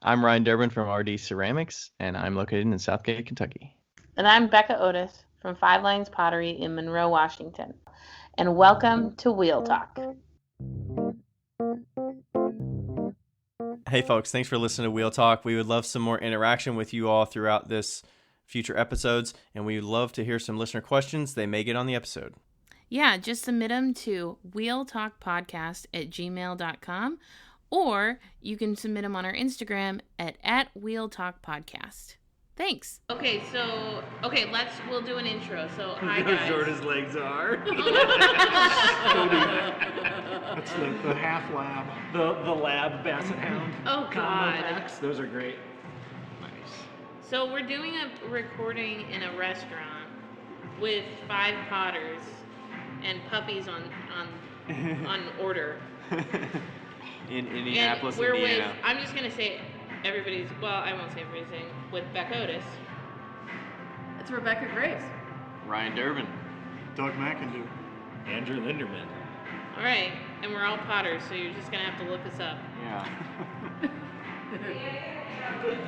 I'm Ryan Durbin from RD Ceramics, and I'm located in Southgate, Kentucky. And I'm Becca Otis from Five Lines Pottery in Monroe, Washington. And welcome to Wheel Talk. Hey folks, thanks for listening to Wheel Talk. We would love some more interaction with you all throughout this future episodes, and we would love to hear some listener questions. They may get on the episode. Yeah, just submit them to wheeltalkpodcast@gmail.com, or you can submit them on our Instagram at wheeltalkpodcast. Thanks. Okay, we'll do an intro. So, hi How guys. short his legs are. That's the half lab. The lab basset hound. Oh, combo God. packs. Those are great. So we're doing a recording in a restaurant with 5 potters and puppies on order. In Indianapolis, and we're Indiana. with, I'm just going to say everybody's, well, I won't say everybody's name, with Becca Otis. It's Rebecca Graves. Ryan Durbin. Doug McIndoe. Andrew Linderman. All right, and we're all potters, so you're just going to have to look us up. Yeah.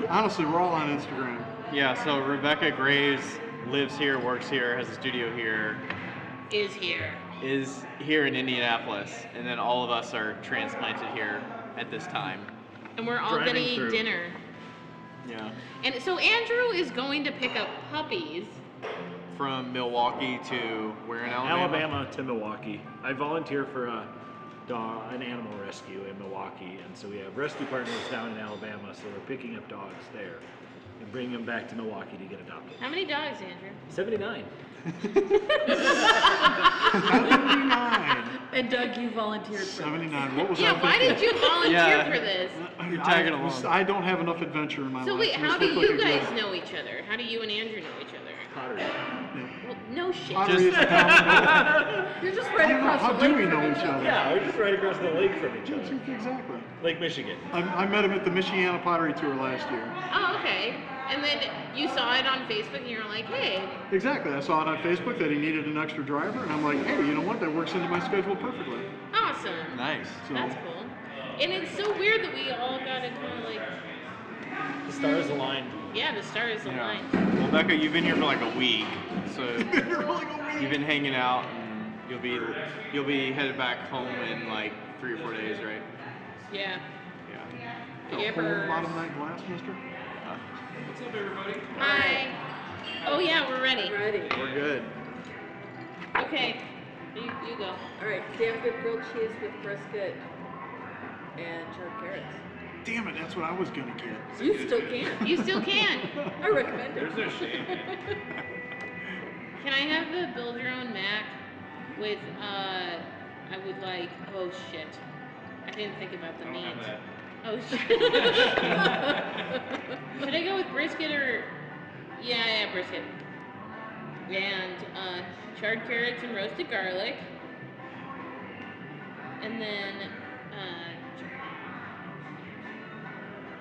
Honestly, we're all on Instagram. Yeah, so Rebecca Graves lives here, works here, has a studio here, Is here. is here in Indianapolis, and then all of us are transplanted here at this time. And we're all going to Driving eat through. dinner. Yeah. And so Andrew is going to pick up puppies. From Milwaukee to where in Alabama? Alabama to Milwaukee. I volunteer for an animal rescue in Milwaukee, and so we have rescue partners down in Alabama, so we're picking up dogs there and bringing them back to Milwaukee to get adopted. How many dogs, Andrew? 79. 79. And Doug, you volunteered for 79. What was I Yeah, why thinking? did you volunteer Yeah. for this? You're tagging along. I don't have enough adventure in my So life. wait, to how make do this look you like a guys good- know each other? How do you and Andrew know each other? Pottery. Well, no shit. Pottery is a common. You're just I right don't know, across how the do lake we from know each each other? Yeah, we're just right across the lake from each other. Exactly. Lake Michigan. I met him at the Michiana Pottery Tour last year. Oh, okay. And then you saw it on Facebook and you were like, hey. Exactly. I saw it on Facebook that he needed an extra driver, and I'm like, hey, you know what? That works into my schedule perfectly. Awesome. Nice. So, That's cool. And it's so weird that we all got to kind of like, The stars aligned. yeah, the stars Yeah. aligned. Well, Becca, you've been here for like a week, so You're really going you've been hanging out, and you'll be headed back home in like 3 or 4 days, right? Yeah. Yeah. Yippers. Bottom night glass, mister? What's up, everybody? Hi. Oh yeah, we're ready. Ready. We're good. Okay. You go. All right, damn good grilled cheese with brisket and charred carrots. Damn it, that's what I was gonna get. You still can. You still can. I recommend it. no shame. Can I have the build your own mac with I would like, oh shit. I didn't think about the meat. Oh shit. Should I go with brisket or yeah, brisket. And charred carrots and roasted garlic. And then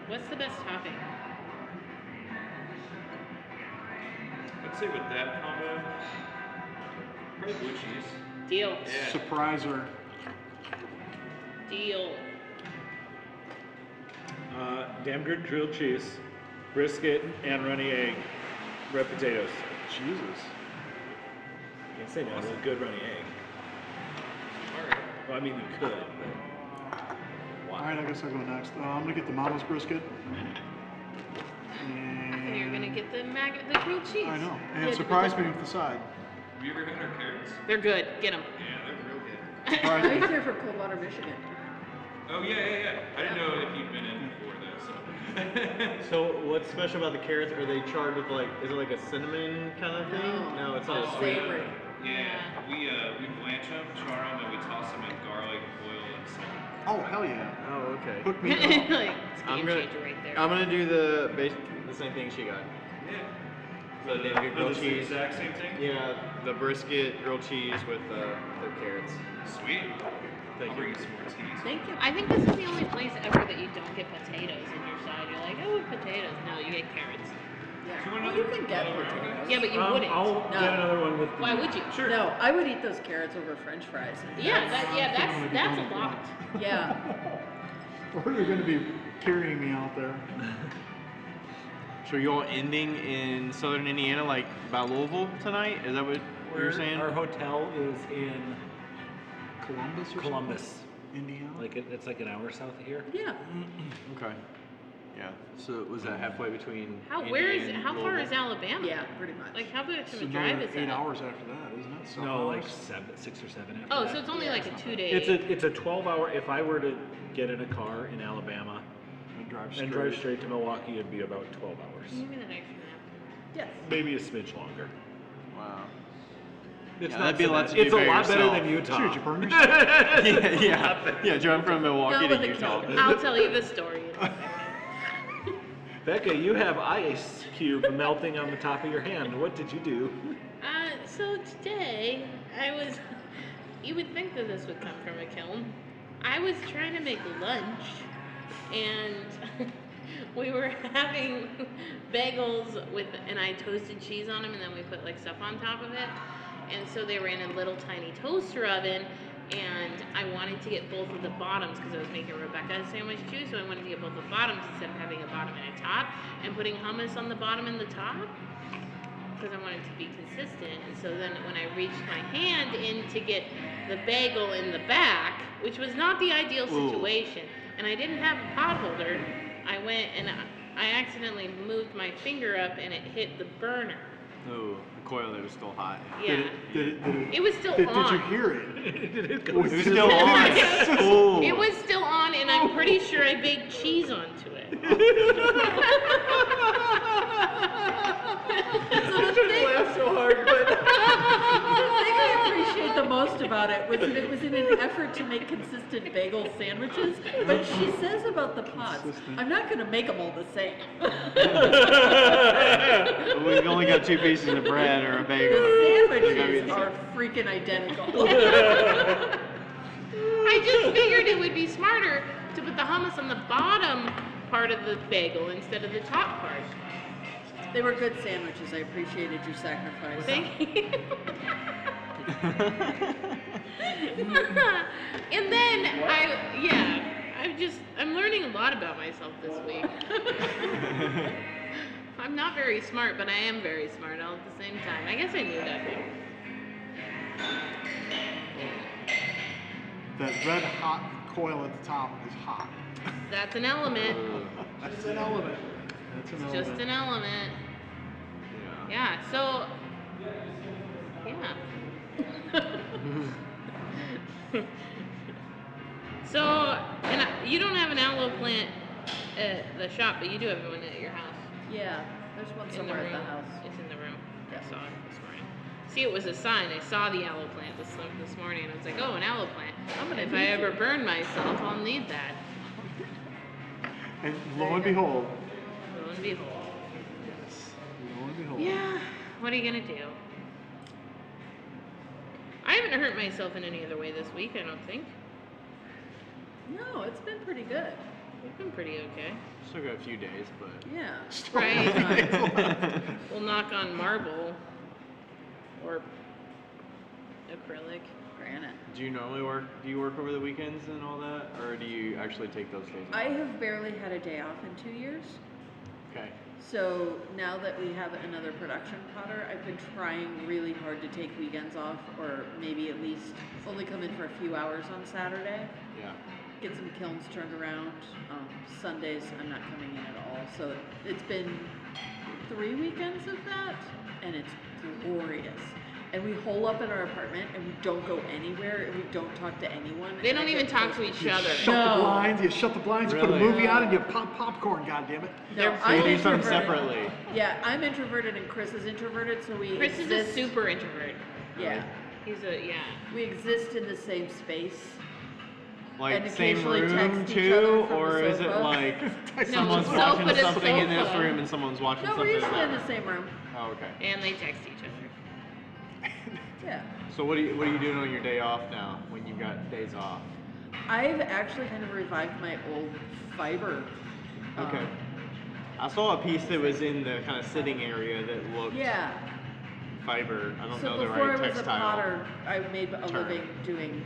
what's the best topping? I'd say with that combo, probably blue cheese. Deal. Yeah. Surpriser. Deal. Damn good grilled cheese, brisket, and runny egg, red potatoes. Jesus. Can't say no to a good runny egg. Alright. Well, I mean, you could, but All right, I guess I'll go next. I'm gonna get the mama's brisket. And you're gonna And get the grilled cheese. I know. Yeah, And surprise me with the side. Have you ever had our carrots? They're good. Get them. Yeah, they're real good. Surprise I me. was here for Coldwater, Michigan. Oh, yeah. I didn't know if you'd been in before that, so. So what's special about the carrots? Are they charred with like, is it like a cinnamon kind of thing? No, it's all sweet. Savory. Yeah, we blanch them, char them, and we toss them in garlic, oil, and salt. Oh, hell yeah. Oh, okay. Hook me up. Like, it's a I'm game gonna- changer right there. I'm gonna do the same thing she got. Yeah. So damn good grilled The cheese. exact same thing? Yeah, the brisket, grilled cheese with the carrots. Sweet. Thank I'll you. bring you some more teas. Thank you. I think this is the only place ever that you don't get potatoes in your side. You're like, oh, potatoes. No, you get carrots. Yeah. Do you want Well, another- you can get another potatoes. Yeah, but you wouldn't. I'll No. get another one with. Why would you? Sure. No, I would eat those carrots over French fries. Yeah, that's a lot. Yeah. Or you're gonna be carrying me out there. So are you all ending in southern Indiana, like about Louisville tonight? Is that what you're saying? Our hotel is in Columbus or Columbus, something? Indiana? like it's like an hour south of here. Yeah. Okay. Yeah. So was that halfway between? How Indy and how far Louisville? is Alabama? Yeah, pretty much. Like how much It's of a drive is 8 that? hours after that, isn't it? 7 No, hours? like 6 or 7 after Oh, that. so it's only Yeah. like a 2-day. It's a 12-hour. If I were to get in a car in Alabama And drive and drive straight to Milwaukee, it'd be about 12 hours. Give me that extra nap. Yes. Maybe a smidge longer. Wow. It's Yeah, not that'd be so a lot bad. to do It's a by lot better yourself. than Utah. Shoot, you burned yourself. yeah. Drove from Milwaukee Hell to with a Utah. kill. I'll tell you the story in a second. Becca, you have ice cube melting on the top of your hand. What did you do? So today, you would think that this would come from a kiln. I was trying to make lunch, and we were having bagels and I toasted cheese on them, and then we put like stuff on top of it. And so they were in a little tiny toaster oven, and I wanted to get both of the bottoms because I was making Rebecca a sandwich too, so I wanted to get both the bottoms instead of having a bottom and a top, and putting hummus on the bottom and the top because I wanted to be consistent. And so then when I reached my hand in to get the bagel in the back, which was not the ideal situation, and I didn't have a pot holder, I went and I accidentally moved my finger up and it hit the burner. Oh, the coil that was still hot. Yeah. It was still Did on. you hear it? It was still on. Oh. It was still on, and I'm pretty sure I baked cheese onto it. Laugh so hard, but The thing I appreciate the most about it was that it was in an effort to make consistent bagel sandwiches. But she says about the pots, I'm not going to make them all the same. We've only got 2 pieces of bread or a bagel. The sandwiches are freaking identical. I just figured it would be smarter to put the hummus on the bottom part of the bagel instead of the top part. They were good sandwiches. I appreciated your sacrifice. Thank you. And then I'm learning a lot about myself this week. I'm not very smart, but I am very smart all at the same time. I guess I knew that though. That red hot coil at the top is hot. That's an element. That's an element. That's an It's element. just an element. Yeah. Yeah, so, yeah. So, you don't have an aloe plant at the shop, but you do have one at your house. Yeah, there's one In the somewhere at the room. house. It's in the room. Yeah. I saw it this morning. See, it was a sign. I saw the aloe plant this morning, and I was like, oh, an aloe plant. If I ever burn myself, I'll need that. And lo and behold, Lo and behold. lo and behold. Yeah, what are you gonna do? I haven't hurt myself in any other way this week, I don't think. No, it's been pretty good. It's been pretty okay. Still got a few days, but Yeah. Right. We'll knock on marble or acrylic. Granite. do you normally work? Do you work over the weekends and all that, or do you actually take those days off? I have barely had a day off in 2 years. Okay. So now that we have another production potter, I've been trying really hard to take weekends off, or maybe at least only come in for a few hours on Saturday. Yeah. Get some kilns turned around. Sundays I'm not coming in at all. So it's been 3 weekends of that, and it's glorious. And we hole up in our apartment, and we don't go anywhere, and we don't talk to anyone. They and don't I even get talk to toasted. each other. Shut the No. blinds. You shut the blinds. You put a Really? movie on, and you pop popcorn. God damn it. No, They're- I'm So you do something introverted. separately. Yeah, I'm introverted and Chris is introverted, so we Chris is exist. a super introvert. Yeah, we exist in the same space. Like And same occasionally room text each too, other from or the is it sofa. like No, someone's sofa watching to something in this sofa. room and someone's watching No, we're something in usually that in the room? same room. Oh, okay. And they text each other. Yeah. So what are you doing on your day off now when you've got days off? I've actually kind of revived my old fiber. Okay. I saw a piece that was in the kind of sitting area that looked Yeah. fiber. I don't So know the before right I was textile. a potter, I made a term. living doing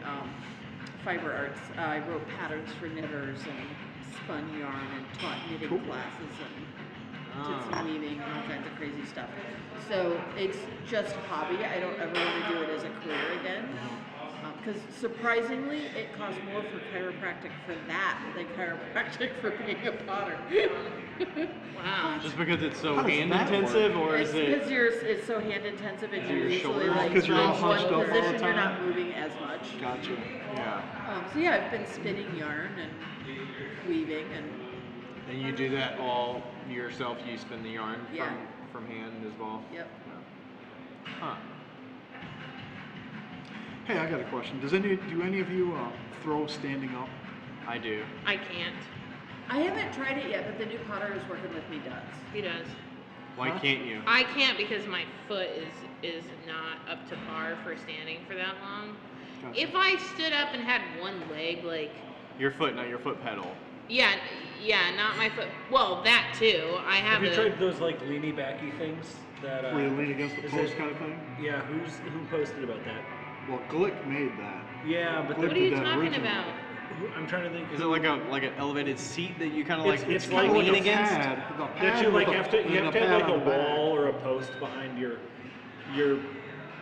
fiber arts. I wrote patterns for knitters and spun yarn and taught knitting classes and did some weaving and all kinds of crazy stuff. So it's just a hobby. I don't ever want to do it as a career again. Because surprisingly, it costs more for chiropractic for that than chiropractic for being a potter. Wow. Just because it's so How does hand that intensive, or It's is it? because it's so hand intensive and you're your usually shoulders? like Because you're all in one hunched up all the position, you're time? not moving as much. Gotcha. Yeah. So yeah, I've been spinning yarn and weaving and And you do that all yourself? You spin the yarn Yeah. from hand as well? yep. Huh. Hey, I got a question. Do any of you throw standing up? I do. I can't. I haven't tried it yet, but the new potter who's working with me does. He does. Why can't you? I can't because my foot is not up to par for standing for that long. Gotcha. If I stood up and had one leg, like, Your foot, not your foot pedal. yeah, not my foot. Well, that too. I have Have you a. tried those like leany backy things that? Where you lean against the is post it- kind of thing? Yeah, who posted about that? Well, Glick made that. Yeah, but What What are you did that talking originally. about? I'm trying to think. Is it like an elevated seat that you kind of like It's Kind of like like a a against? pad. The That pad you like with have to and you then have a to have pad like a on the back. wall or a post behind your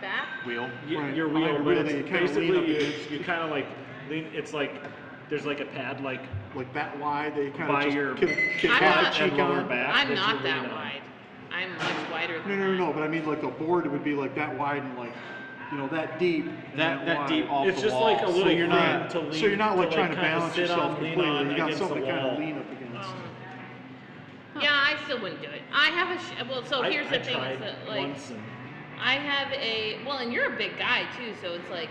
Back? Wheel. Right, your behind wheel, your but wheel it's that you kinda lean basically up against. you kind of like lean. It's like there's like a pad like Like that wide that you kind by of just your kick I'm half not- cheek and lower on. back. I'm that not you that lean on. wide. I'm much wider No, than no, that. no, but I mean like the board would be like that wide and like, that deep. And That wide. deep off It's the just wall. like a little so you're thing not. to lean. So you're not like trying to kinda balance sit yourself on, lean completely. on You got against something the to kind wall. of lean up against. Yeah, I still wouldn't do it. I have a well. So here's I the thing: tried is that like once and I have a well, and you're a big guy too, so it's like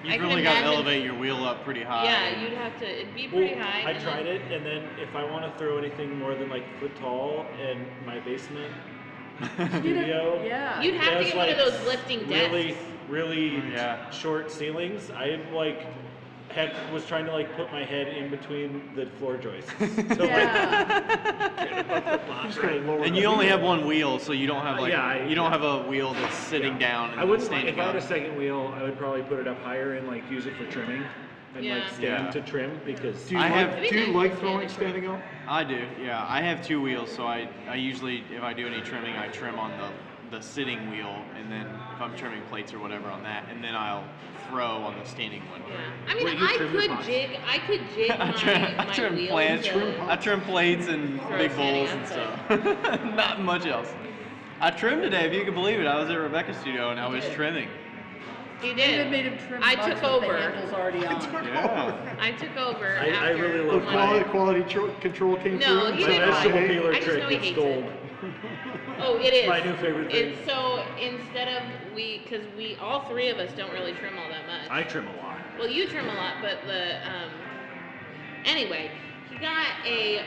I You've can really got to imagine- elevate your wheel up pretty high. Yeah, you'd have to. It'd be pretty well, high. I and tried then- it, and then if I want to throw anything more than like foot tall in my basement studio, Yeah. You'd have to there's, get one of like, those lifting desks. really Yeah. short ceilings. I like was trying to like put my head in between the floor joists. So Yeah. Just kinda lower And the you only wheel. have one wheel, so you don't have like you don't have a wheel that's sitting down and I wouldn't standing if I had up. a second wheel, I would probably put it up higher and like use it for trimming and Yeah. like stand Yeah. to trim because Do you I like, have- It'd do be you nice like to throwing stand standing up? I do, yeah. I have two wheels, so I usually, if I do any trimming, I trim on the sitting wheel, and then if I'm trimming plates or whatever on that, and then I'll throw on the standing one. Yeah. I mean, Wait, you I trim your could pots? jig. I could jig I my, trim, my trim wheels. plants, to- I trim plates and Throw big standing bowls and outside. stuff. Not much else. I trimmed today, if you can believe it. I was at Rebecca's studio and I was did. trimming. He Even did. made him trim I much took with over. the handles already on. Yeah. I took over I after. really The love one- quality control came No, through. he my didn't. vegetable Hey, peeler I just trick know he gets hates gold. it. Oh, it is. My new favorite thing. It's so instead of because we all three of us don't really trim all that much. I trim a lot. Well, you trim a lot, but anyway, he got a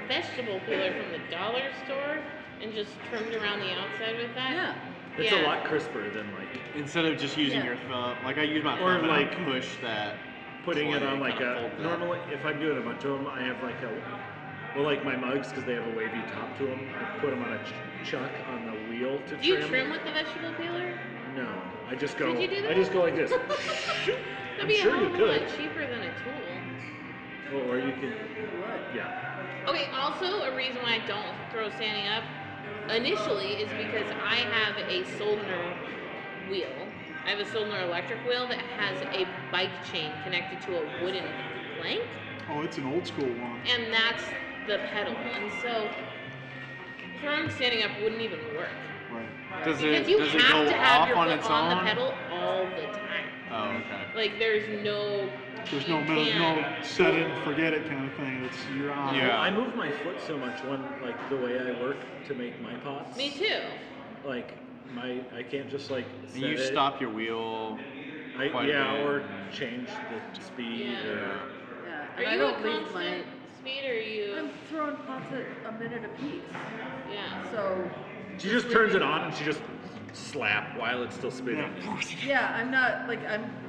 vegetable peeler from the dollar store and just trimmed around the outside with that. Yeah. It's Yeah. a lot crisper than like Instead of just using Yeah. your thumb, like I use my Or thumb and like I push that. putting so it on like kinda a folds up. normally if I'm doing a bunch of them, I have like like my mugs because they have a wavy top to them. I put them on a chuck on the wheel to Do you trim. trim with the vegetable peeler? No, I just go. Could you do that? I just go like this. That'd be sure a you whole could. lot cheaper than a tool. Well, or you could. What? Yeah. Okay, also a reason why I don't throw standing up initially is because I have a Soldner wheel. I have a Soldner electric wheel that has a bike chain connected to a wooden plank, Oh, it's an old school one. and that's the pedal. And so throwing standing up wouldn't even work. Right. Does Because it you does it have go to have off your on foot its on the own? pedal all the time. Oh, okay. Like there's no There's no you middle, no can't- set it and forget it kind of thing. It's you're on. Yeah. I move my foot so much like the way I work to make my pots. Me too. Like I can't just like. And you set it. stop your wheel. quite a Yeah, bit. or change the speed. Yeah. Or, Yeah. Are And I you a don't leave constant speed or are you? I'm throwing pots at a minute apiece. Yeah. So. she just turns it on and she just slap while it's still spinning. Yeah, I'm not like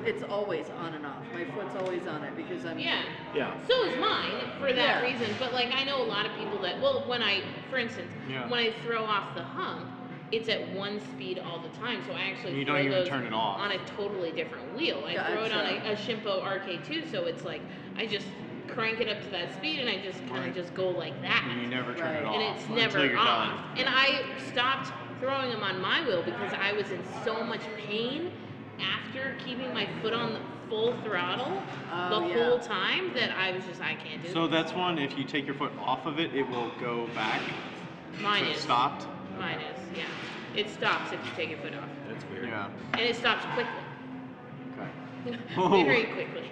it's always on and off. My foot's always on it because I'm. Yeah. Yeah. So is mine for that Yeah. reason. But like I know a lot of people that when I, for instance, Yeah. when I throw off the hump, it's at one speed all the time. So I actually And you throw don't even those turn it off. on a totally different wheel. I throw it on a Shimpo RK2, so it's like I just crank it up to that speed, and I just kind of just go like that. And you never turn it Right. off And it's until never you're off. done. And I stopped throwing them on my wheel because I was in so much pain after keeping my foot on the full throttle the whole time that I was just, I can't do So this. that's one, if you take your foot off of it, it will go back. Mine So is. it stopped? Mine is, yeah. It stops if you take your foot off. That's weird. Yeah. And it stops quickly. Okay. Oh. Very quickly.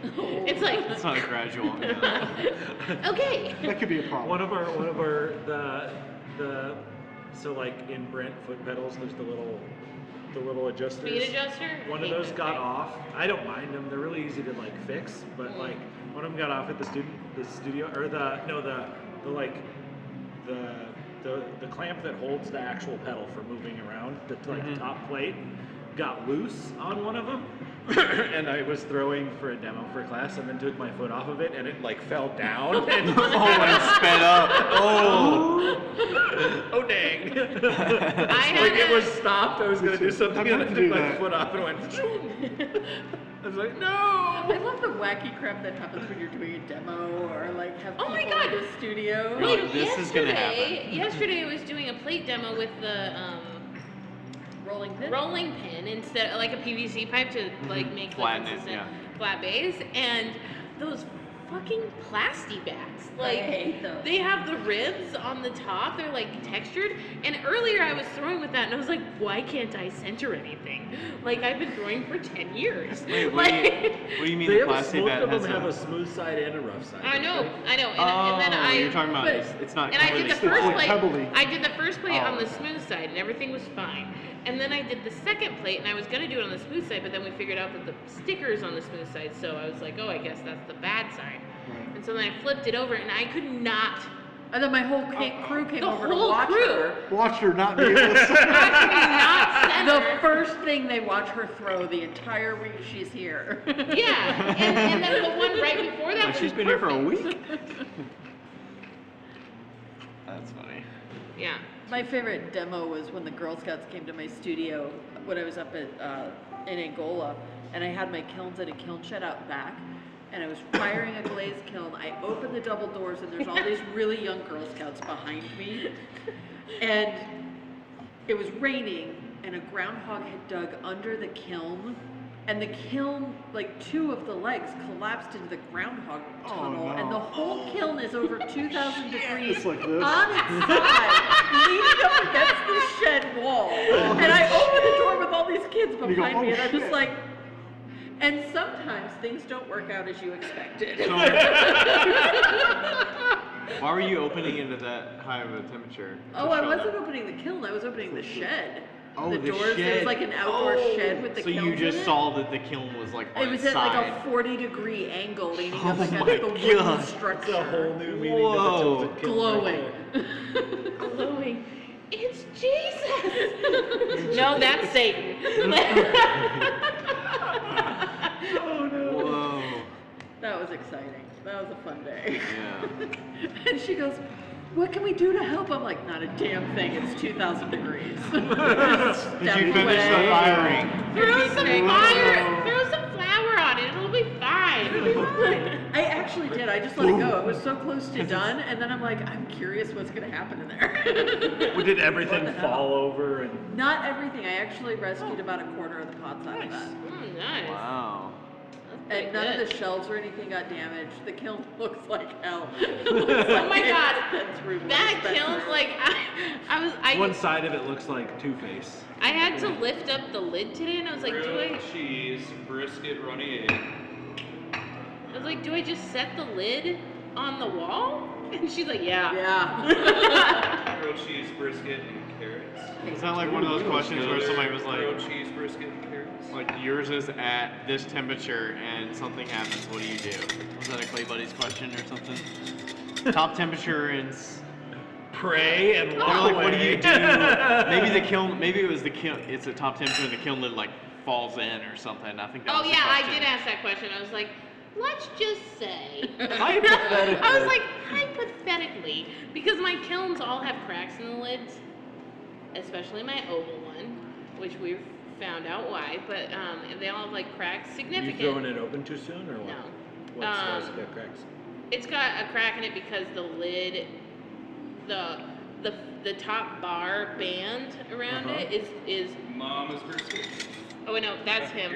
It's like, It's not gradual. Yeah. okay. That could be a problem. One of our so like in Brent foot pedals, there's the little adjusters. Speed adjuster? One of Hate those that got thing. off. I don't mind them. They're really easy to like fix, but like one of them got off at the studio, or the clamp that holds the actual pedal for moving around, the top plate, got loose on one of them. And I was throwing for a demo for class, and then took my foot off of it, and it like fell down. And And sped up. Oh. oh dang! had Like it a- was stopped. I was gonna do something, and I to took do my that. foot off and went. I was like, no. I love the wacky crap that happens when you're doing a demo or like have Oh people my God. in the studio. Really? Like, This is gonna happen. Yesterday I was doing a plate demo with the Rolling pin. rolling pin instead of like a PVC pipe to like make the Flatten it, consistent yeah. flat base, and those fucking plastic bats. Like hate those. they have the ribs on the top, they're like textured. And earlier I was throwing with that and I was like, why can't I center anything? Like I've been throwing for 10 years. Wait, what like do you mean They the have plastic most bat of them has have a smooth side and a rough side. I don't know, they? I know. And then I you're talking about but- it's not And I did the completely first like plate. pebbly. I did the first plate on Oh. the smooth side, and everything was fine. And then I did the second plate, and I was gonna do it on the smooth side, but then we figured out that the sticker's on the smooth side, so I was like, oh, I guess that's the bad side. Right. And so then I flipped it over, and I could not. And then my whole crew came The over to whole watch crew. her. Watch her not be able to I could not The center. first thing they watch her throw the entire week she's here. Yeah, and then the one right before that. Like, was she's been here for a perfect. week? That's funny. Yeah. My favorite demo was when the Girl Scouts came to my studio when I was up at in Angola, and I had my kilns in a kiln shed out back, and I was firing a glazed kiln. I opened the double doors, and there's all these really young Girl Scouts behind me, and it was raining, and a groundhog had dug under the kiln, and the kiln, like 2 of the legs collapsed into the groundhog tunnel, and the whole kiln is over 2,000 degrees It's like this. on its side, leaning up against the shed wall. And I opened the door with all these kids you go, behind me, "Oh, and I'm just shit." like, and sometimes things don't work out as you expected. So, why were you opening into that high of a temperature? Oh, I wasn't opening the kiln, I was opening the shed. Oh, the the doors, there was shed. like an outdoor shed with the So kilns you just in it. saw that the kiln was like on It was its at like side. a 40-degree angle leaning Oh up against my the wooden God. structure. It's a whole new meaning Whoa. to the tilted kiln. glowing. Right Glowing. It's Jesus. No, that's Satan. oh no. Whoa. That was exciting. That was a fun day. Yeah. And she goes, what can we do to help? I'm like, not a damn thing. It's 2,000 degrees. Did you finish the firing? Throw some fire. Throw some flour on it. It'll be fine. I actually did. I just let it go. It was so close to done. And then I'm like, I'm curious what's going to happen in there. Well, did everything What the hell? fall over and Not everything. I actually rescued about a quarter of the pots out of that. Mm, nice. Wow. That's And none pretty of the good. shelves or anything got damaged. The kiln looks like hell. Oh my God. That kiln, kilns like I one side of it looks like Two-Face. I had to lift up the lid today, and I was like, Grilled cheese, brisket, runny egg. do I just set the lid on the wall? And she's like, yeah. Yeah. Grilled cheese, brisket, and carrots. Is that like one of those questions where somebody was Grilled like, cheese, brisket, and carrots. like yours is at this temperature and something happens, what do you do? Was that a Clay Buddies question or something? Top temperature and Pray and they're walk like, away. what do you do? Maybe the kiln, maybe it was the kiln, it's a top temperature and the kiln lid like falls in or something. I think that Oh was the yeah, I question. did ask that question. I was like, let's just say. Hypothetically. I was like, hypothetically, because my kilns all have cracks in the lids, especially my oval one, which we've found out why, but they all have like cracks, You significant. throwing it open too soon or what? No. What's it got cracks? It's got a crack in it because the lid, the top bar band around it is. Mom is brisket. Oh no, that's him.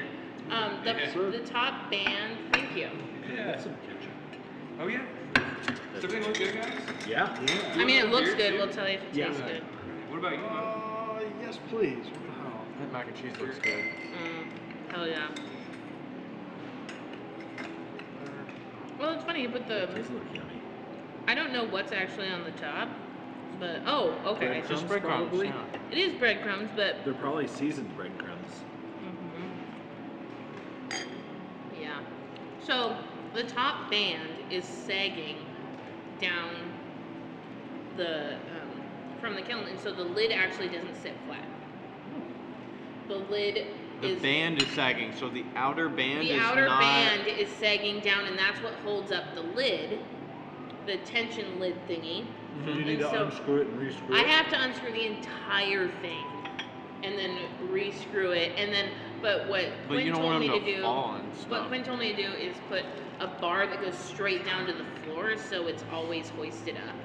The top band. Thank you. Yeah. Oh yeah. Does everything look good, guys? Yeah. I mean, it looks good. We'll tell you if it tastes good. What about you, Mo? Yes, please. What the hell? That mac and cheese looks good. Hell yeah. Well, it's funny, but It does look yummy. I don't know what's actually on the top, but okay. Breadcrumbs, Just breadcrumbs. probably. Yeah. It is breadcrumbs, but They're probably seasoned breadcrumbs. yeah. So the top band is sagging down the from the kiln, and so the lid actually doesn't sit flat. The lid The is band is sagging, so the outer band the is outer not. band is sagging down, and that's what holds up the lid, the tension lid thingy. So you need And to so unscrew it and rescrew I it. have to unscrew the entire thing, and then rescrew it, and then. But what But Quinn you don't told want me them to to do. fall and What stuff. Quinn told me to do is put a bar that goes straight down to the floor, so it's always hoisted up.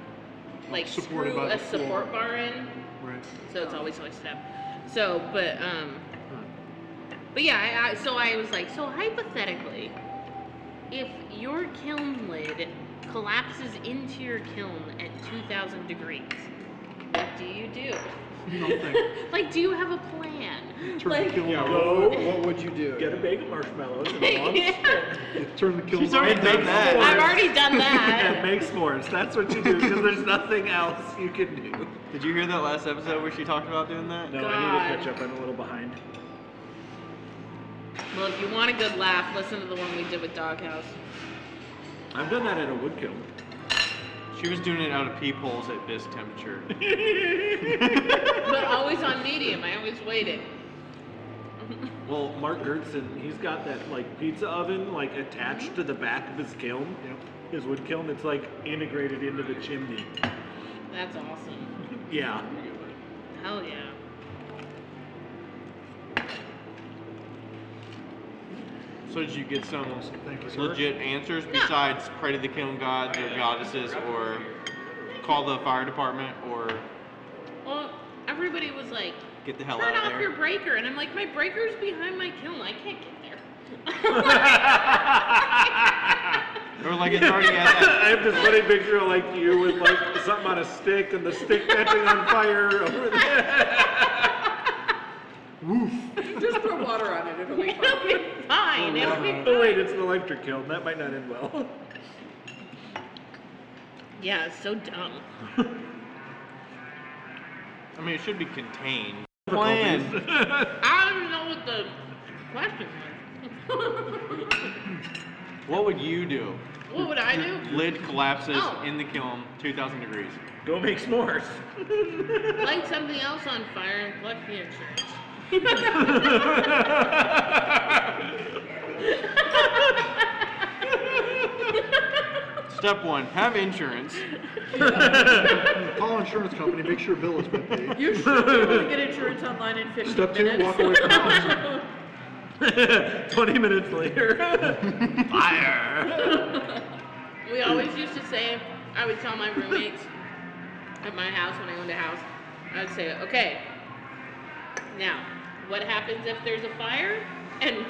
Like Supported screw by a the floor. support bar in, Right. so it's always hoisted up. So, but yeah, so I was like, so hypothetically, if your kiln lid collapses into your kiln at 2,000 degrees, what do you do? Nothing. Like, do you have a plan? Turn Like, the kiln on. Go What would you do? get a bag of marshmallows and a long stick You turn the kiln She's already on. done that. I've already done and that. make s'mores. That's what you do because there's nothing else you can do. Did you hear that last episode where she talked about doing that? No, I God. need to catch up. I'm a little behind. Well, if you want a good laugh, listen to the one we did with Doghouse. I've done that at a wood kiln. She was doing it out of peepholes at this temperature. But always on medium. I always waited. Well, Mark Gertson, he's got that like pizza oven like attached to the back of his kiln. Yep. His wood kiln. It's like integrated into the chimney. That's awesome. Yeah. Hell yeah. So did you get some Thank you, sir. legit answers besides pray to the kiln gods or goddesses or call the fire department or Well, everybody was like, get the hell turn out of off there? your breaker. And I'm like, my breaker's behind my kiln. I can't get there. Or like it's already at that. I have this funny picture of like you with like something on a stick and the stick catching on fire over there. Just throw water on it, it'll be It'll fine. be fine. It'll be Oh fine. wait, it's an electric kiln. That might not end well. Yeah, it's so dumb. I mean, it should be contained. Plan. I don't even know what the question was. What would you do? What would I do? Lid collapses Oh. in the kiln, 2,000 degrees. Go make s'mores. Light something else on fire and collect the insurance. Step 1, have insurance. Call insurance company, make sure bill has been paid. You should be able to get insurance online in 15 Step 2, minutes. walk away from the house. 20 minutes later. Fire. We always used to say, I would tell my roommates at my house when I owned a house, I would say, okay, now, what happens if there's a fire? And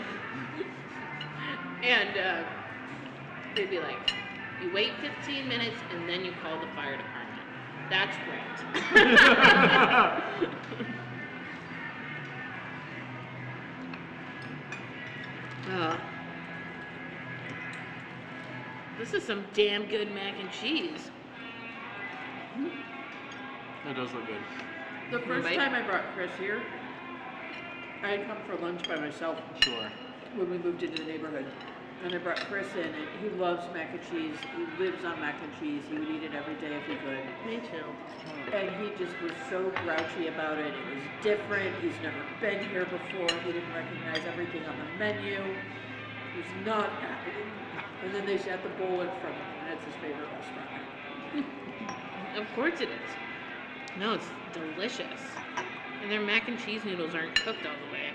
they'd be like, you wait 15 minutes and then you call the fire department. That's great. This is some damn good mac and cheese. That does look good. The first Right? time I brought Chris here, I had come for lunch by myself Sure. when we moved into the neighborhood. And I brought Chris in, and he loves mac and cheese. He lives on mac and cheese. He would eat it every day if he could. Me too. And he just was so grouchy about it. It was different. He's never been here before. He didn't recognize everything on the menu. He was not happy. And then they sat the bowl in front of him, and that's his favorite restaurant. Of course it is. No, it's delicious. And their mac and cheese noodles aren't cooked all the way.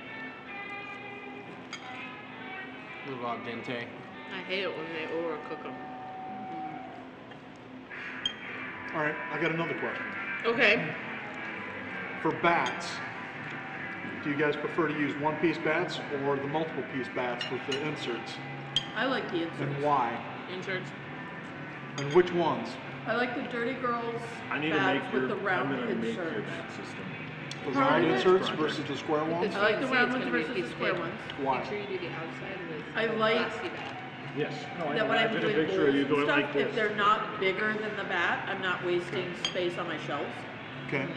A little al dente. I hate it when they overcook them. All right, I got another question. Okay. For bats, do you guys prefer to use one-piece bats or the multiple-piece bats with the inserts? I like the inserts. And why? Inserts. And which ones? I like the Dirty Girls I need to bats make with your, the round I'm gonna make your inserts. bat system. The Pardon round me? inserts versus the square ones? I like the See, round it's ones gonna be a versus piece the of square paper. ones. Why? Make sure you do the outside with I like- plastic bag. Yes. No, That when I'm imagine a doing picture of you bowls and going stuff, like if this. they're not bigger than the bat, I'm not wasting space on my shelves. Okay.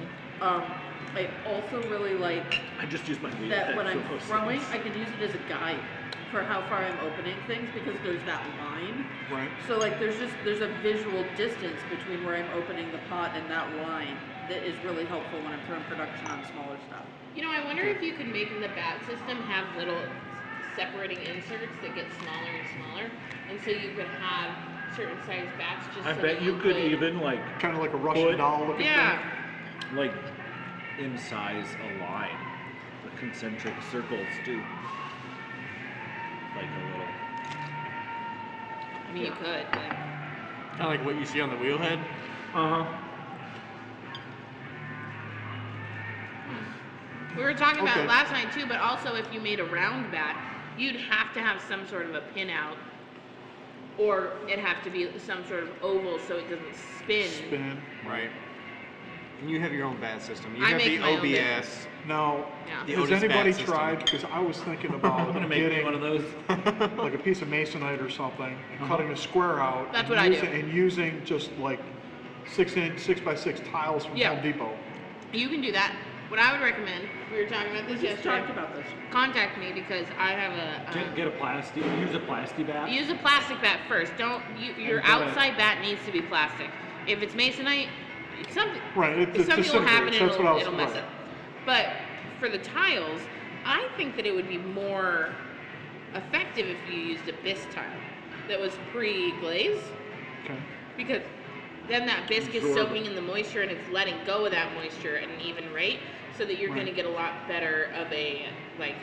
I also really like I just use my wheel that head when for I'm most throwing, things. I can use it as a guide for how far I'm opening things because there's that line. Right. So like there's a visual distance between where I'm opening the pot and that line that is really helpful when I'm throwing production on smaller stuff. You know, I wonder if you could make the bat system have little separating inserts that get smaller and smaller, and so you could have certain size bats just I so bet that you could even like Kind of like a Russian Put- doll looking Yeah. thing. like in size a line, the concentric circles do. Like a little. I mean, you could, but Kind of like what you see on the wheel head. Uh huh. we were talking about Okay. it last night too. But also, if you made a round bat, you'd have to have some sort of a pin out, or it'd have to be some sort of oval so it doesn't spin. Spin. Right. And you have your own bat system. You I have make the my own OBS. Now, Yeah. The has Otis bat anybody system. tried, because I was thinking about I'm gonna make me getting one of those. like a piece of masonite or something and cutting a square out. That's and what I do. And using just like 6x6 tiles from Yeah. Home Depot. You can do that. What I would recommend, we were talking about We this just yesterday. talked about this. Contact me because I have a. Get a plastic. Use a plastic bat. Use a plastic bat first. Don't your And put it- outside bat needs to be plastic. If it's masonite, something Right, it something will happen and disintegrates. That's what I was- it'll mess right. up. But for the tiles, I think that it would be more effective if you used a bisque tile that was pre-glazed, Okay. because then that bisque is Absorb soaking in the moisture and it's letting go of that moisture at an even rate, so that you're Right. going to get a lot better of a, like,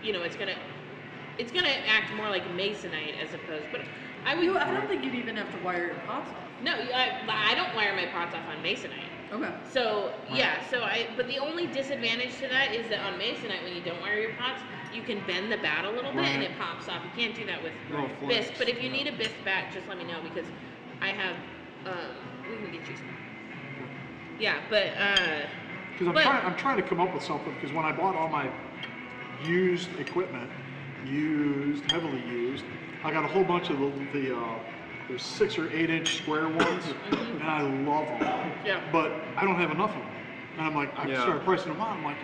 you know, it's gonna act more like masonite as opposed. But I would. I don't think you'd even have to wire your pots off. No, I don't wire my pots off on masonite. Okay. So yeah, but the only disadvantage to that is that on masonite, when you don't wire your pots, you can bend the bat a little bit and Right. it pops off. You can't do that with Little bisque. flex. But if you need a bisque bat, just let me know because I have. We can get you some. Yeah, but Because I'm trying to come up with something, because when I bought all my used equipment, heavily used, I got a whole bunch of there's 6 or 8 inch square ones, and I love them. Yeah. But I don't have enough of them. And I'm like, I Yeah. started pricing them out. I'm like,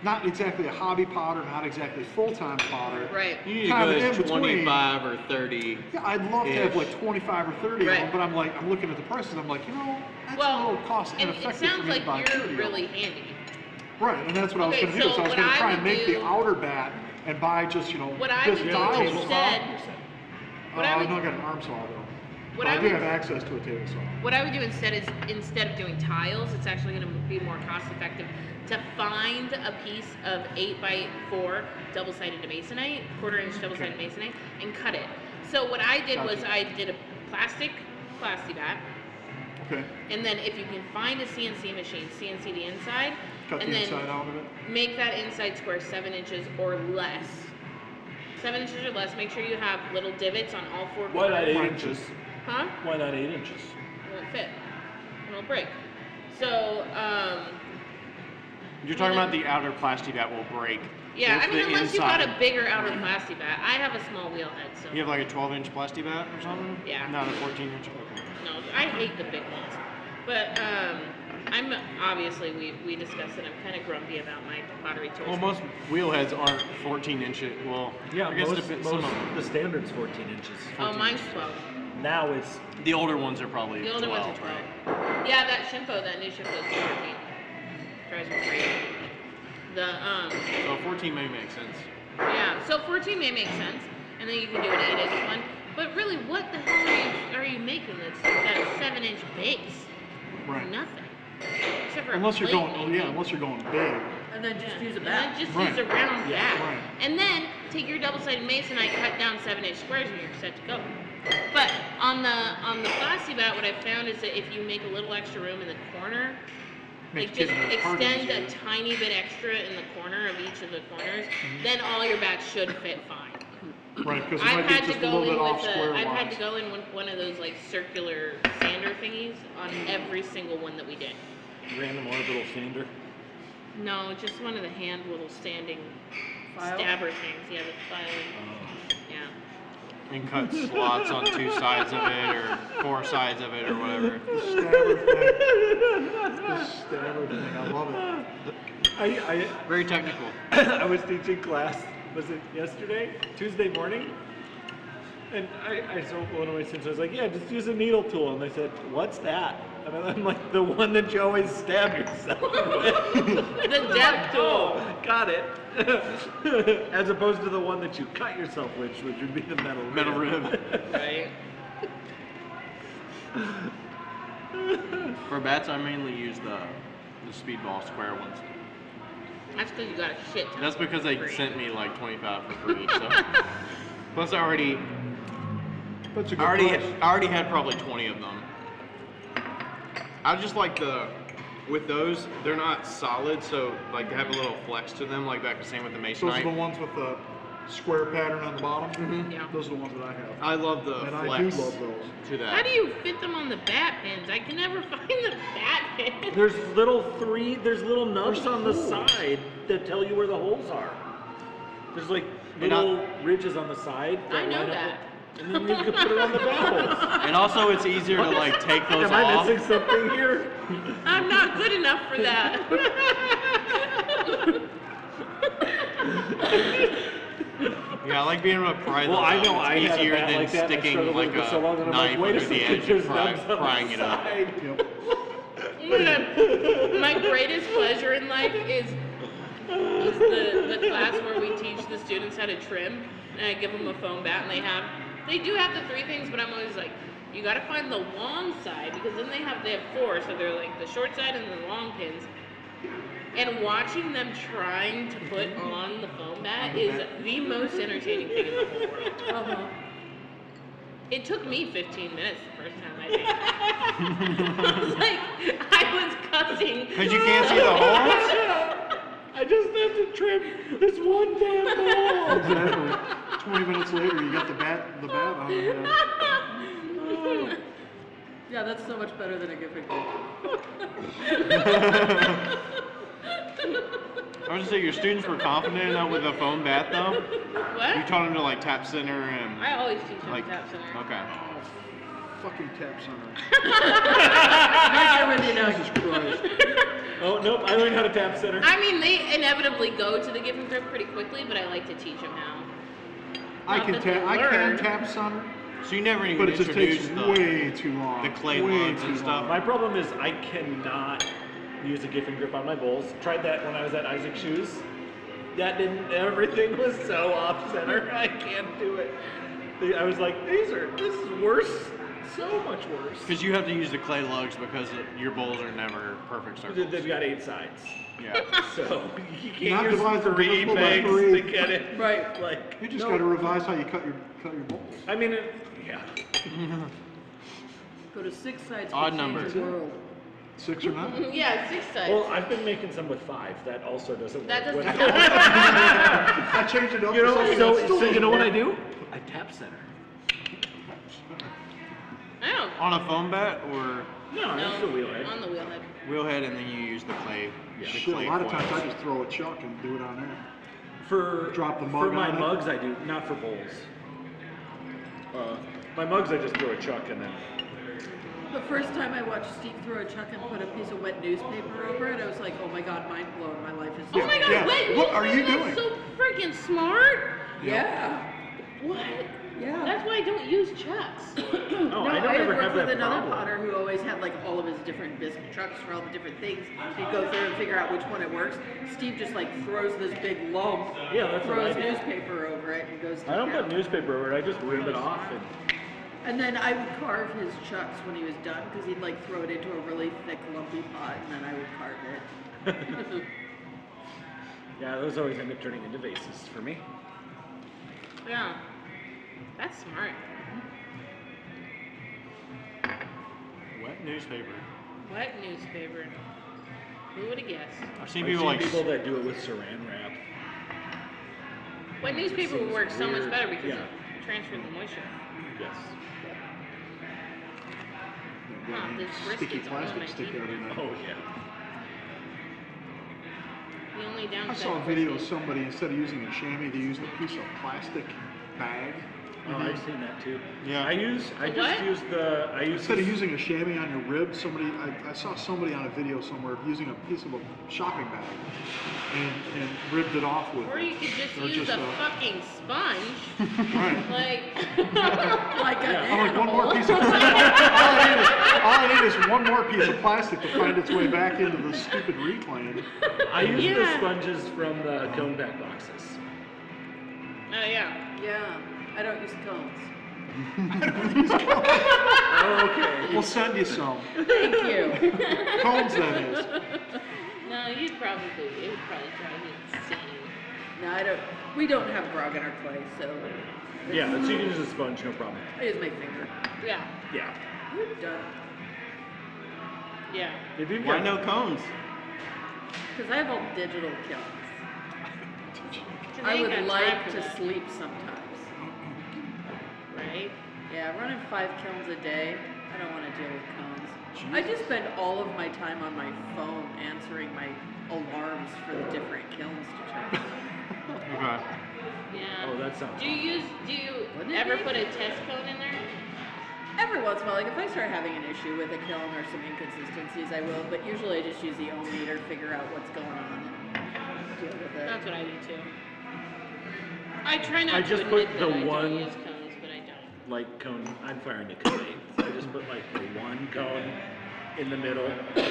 not exactly a hobby potter, not exactly full-time potter. right. You need Kind to of go in to between. 25 or 30. Yeah, I'd love to have Ish. like 25 or 30 of Right. them, but I'm like, I'm looking at the prices. I'm like, that's a Well, little cost and ineffective it for sounds me to buy like you're 30 of really them. handy. Right, and that's what I was Okay, going to do. so So I was what going to I try would and make do- the outer bat and buy just, What I just would do tiles. instead- What I would- no, I got an arm saw though. What But I I do would- have access to a table saw. What I would do instead is, instead of doing tiles, it's actually going to be more cost effective to find a piece of 8x4 double-sided masonite, quarter-inch double-sided masonite, and cut it. So what I did was Gotcha. I did a plastic bat, Okay, and then if you can find a CNC machine, CNC the inside, cut and the then inside out of it. make that inside square 7 inches or less. 7 inches or less. Make sure you have little divots on all 4 Why not corners. 8 inches? Huh? Why not 8 inches? It won't fit. It'll break. So, You're talking about the outer plastic bat will break. yeah, If I mean, the unless you've got inside- a bigger outer plastic bat. I have a small wheel head, so. You have like a 12-inch plastic bat or something? Yeah. Not a 14-inch? Okay. No, I hate the big ones. But, I'm, obviously, we discussed it. I'm kind of grumpy about my pottery tools. Well, most wheel heads aren't 14-inch. Well, Yeah, I guess most, it depends. most Some of them. the standard's 14 inches. Oh, mine's 12. Now it's The older ones are probably The older 12, ones are 12. right? Yeah, that new Shimpo is 14. Drives me crazy. So 14 may make sense. Yeah, so 14 may make sense, and then you can do an 8-inch one. But really, what the hell are you making that's got a 7-inch base? Right. Nothing. Except for Unless a you're plate, going, maybe. unless you're going big. And then just use a And bat. then just Right. use a round bat. right. And then take your double-sided masonite, cut down 7-inch squares, and you're set to go. But On the plastic bat, what I found is that if you make a little extra room in the corner, Makes like just getting the part extend a easier. tiny bit extra in the corner of each of the corners, then all your bats should fit fine. Right, because it I've might be had to just a go little in bit off with square I've had lines. to go in with one of those like circular sander thingies on every single one that we did. Random orbital sander. No, just one of the hand little standing File? stabber things. Yeah, the filing. Yeah. And cut slots on 2 sides of it or 4 sides of it or whatever. The stabber thing. The stabber thing. I love it. I Very technical. I was teaching class, was it yesterday? Tuesday morning? And I told one of my students, I was like, yeah, just use a needle tool. And they said, what's that? And I'm like, the one that you always stab yourself with. The depth tool. Oh, got it. As opposed to the one that you cut yourself with, which would be the metal rib. Right. For bats, I mainly use the speedball square ones. That's because you got a shit ton. That's because they free. sent me like 25 for free. So plus I already That's a good price. I already had probably 20 of them. I just like with those, they're not solid, so like they have a little flex to them, like back the same with the Those are the masonite. ones with the square pattern on the bottom. Mhm. Yeah. Those are the ones that I have. I love the And I flex do love those. to that. How do you fit them on the bat pins? I can never find the bat pins. There's little nubs There's on the holes. side that tell you where the holes are. There's like little ridges on the side. I know line up that. with- And then you can put it on the bat holes. And also, it's easier to like take those Am I off. missing something here? I'm not good enough for that. Yeah, I like being able to pry Well, those I out. know It's I had a easier bat than like that. And I sticking struggled like with it so long, and a I'm like, knife wait a under the second, edge there's and nubs on the prying it up. side. Yep. My greatest pleasure in life is the class where we teach the students how to trim, and I give them a foam bat, and they do have the 3 things, but I'm always like, you got to find the long side, because then they have 4, so they're like the short side and the long pins. And watching them trying to put on the foam bat is the most entertaining thing in the whole world. Uh-huh. It took me 15 minutes the first time I did it. I was like, I was cussing. Because you can't see the holes? I just have to trim this one damn ball. Exactly. 20 minutes later, you got the bat on the head. Yeah, that's so much better than a gift card. I was gonna say your students were confident enough with a foam bat though. What? You taught them to like tap center and I always teach them like tap center. okay. Fucking tap center. Right there with you now. Jesus Christ. Oh, nope, I learned how to tap center. I mean, they inevitably go to the give and grip pretty quickly, but I like to teach them how. I Not can that they tap. I learn. can tap center, So you never even but it just takes introduced way too long. the clay way lugs too and stuff. My problem is I cannot use a Giffen grip on my bowls. Tried that when I was at Isaac Shoes. That didn't, everything was so off center. I can't do it. I was like, this is worse, so much worse. Because you have to use the clay lugs because your bowls are never perfect circles. They've got 8 sides. Yeah. So you Not can't use divisible, 3 divisible by pegs 3. to get it. Right. Like, You just no. got to revise how you cut your bowls. I mean, yeah. Go to 6 sides. Odd can change numbers. the world. 6 or 9. Yeah, 6 sides. Well, I've been making some with 5. That also doesn't That work. doesn't When- I changed it up. You to know, something so, that still so you know what I doesn't do? I tap center. I don't. On a foam bat or No, that's the wheelhead. On the wheelhead. wheelhead, and then you use the clay. Yeah. The Shit, clay a lot of times foils. I just throw a chuck and do it on there. For Drop the for mug my on it. mugs, I do not for bowls. My mugs, I just throw a chuck and then. The first time I watched Steve throw a chuck and put a piece of wet newspaper over it, I was like, oh my god, mind blown. My life is Oh my god, Yeah. wait, What are you that's doing? so freaking smart. Yeah. What? Yeah. That's why I don't use chucks. Oh, No, I I don't had ever worked have with that another problem. potter who always had like all of his different biscuit trucks for all the different things. He'd go through and figure out which one it works. Steve just like throws this big lump, Yeah, that's what I throws do. newspaper over it, and goes to I don't town. put newspaper over it. I just rip it off. And, And then I would carve his chucks when he was done because he'd like throw it into a really thick, lumpy pot, and then I would carve it. yeah, those always end up turning into vases for me. Yeah. That's smart. newspaper. What newspaper? Who would have guessed? I've seen I've people seen like people that do it with saran wrap. What newspaper would work so much weird. better because Yeah. it transfers the moisture. Yes. Huh, this Sticky brisket's all on my plastic stick teeth. out in there. Oh yeah. The only downside. I saw a of video of brisket- somebody, instead of using a chamois, they used a piece of plastic bag. Oh, I've seen that too. Yeah. I just what? use Instead of using a chamois on your ribs, I saw somebody on a video somewhere using a piece of a shopping bag and ribbed it off with Or it. you could just Or use just a fucking sponge. Right. Like, Like an I'm like, one animal. more piece of all I need is one more piece of plastic to find its way back into the stupid reclaim. I use the Yeah. sponges from the cone pack boxes. oh yeah. Yeah, I don't use cones. Oh, okay. We'll send you some. Thank you. Cones, that is. No, it would probably drive me insane. No, I don't. We don't have grog in our clay, so Yeah, so you can use a sponge, no problem. I use my finger. Yeah. Yeah. We're done. Yeah. If you've why got no cones? Because I have all digital kilns. 'Cause I ain't would got time like for to that, sleep sometimes. Right? Yeah, running 5 kilns a day, I don't want to deal with cones. I just spend all of my time on my phone answering my alarms for the different kilns to turn on. Okay. Yeah. Oh, that sounds Do you Wouldn't it ever be? put a test cone in there? Every once in a while, like if I start having an issue with a kiln or some inconsistencies, I will, but usually I just use the ohm meter, figure out what's going on, and deal with it. That's what I do too. I try not I to just admit put that the I one- don't use cones, but I don't. like cone. I'm firing to cone 8. So I just put like the one cone in the middle, I'll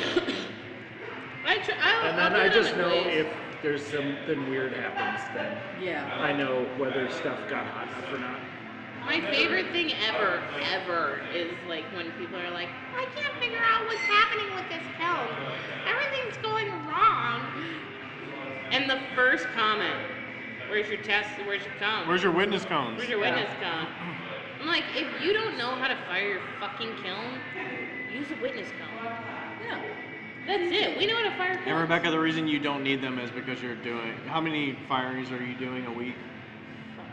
and then do I it on just a know glaze. if there's something weird happens, then Yeah. I know whether stuff got hot enough or not. My favorite thing ever is like when people are like, I can't figure out what's happening with this kiln. Everything's going wrong. And the first comment, where's your test? Where's your cone? Where's your witness cones? Where's your witness cone? I'm like, if you don't know how to fire your fucking kiln, use a witness cone. Yeah. That's it. We know how to fire kilns. And Rebecca, the reason you don't need them is because you're doing. How many firings are you doing a week?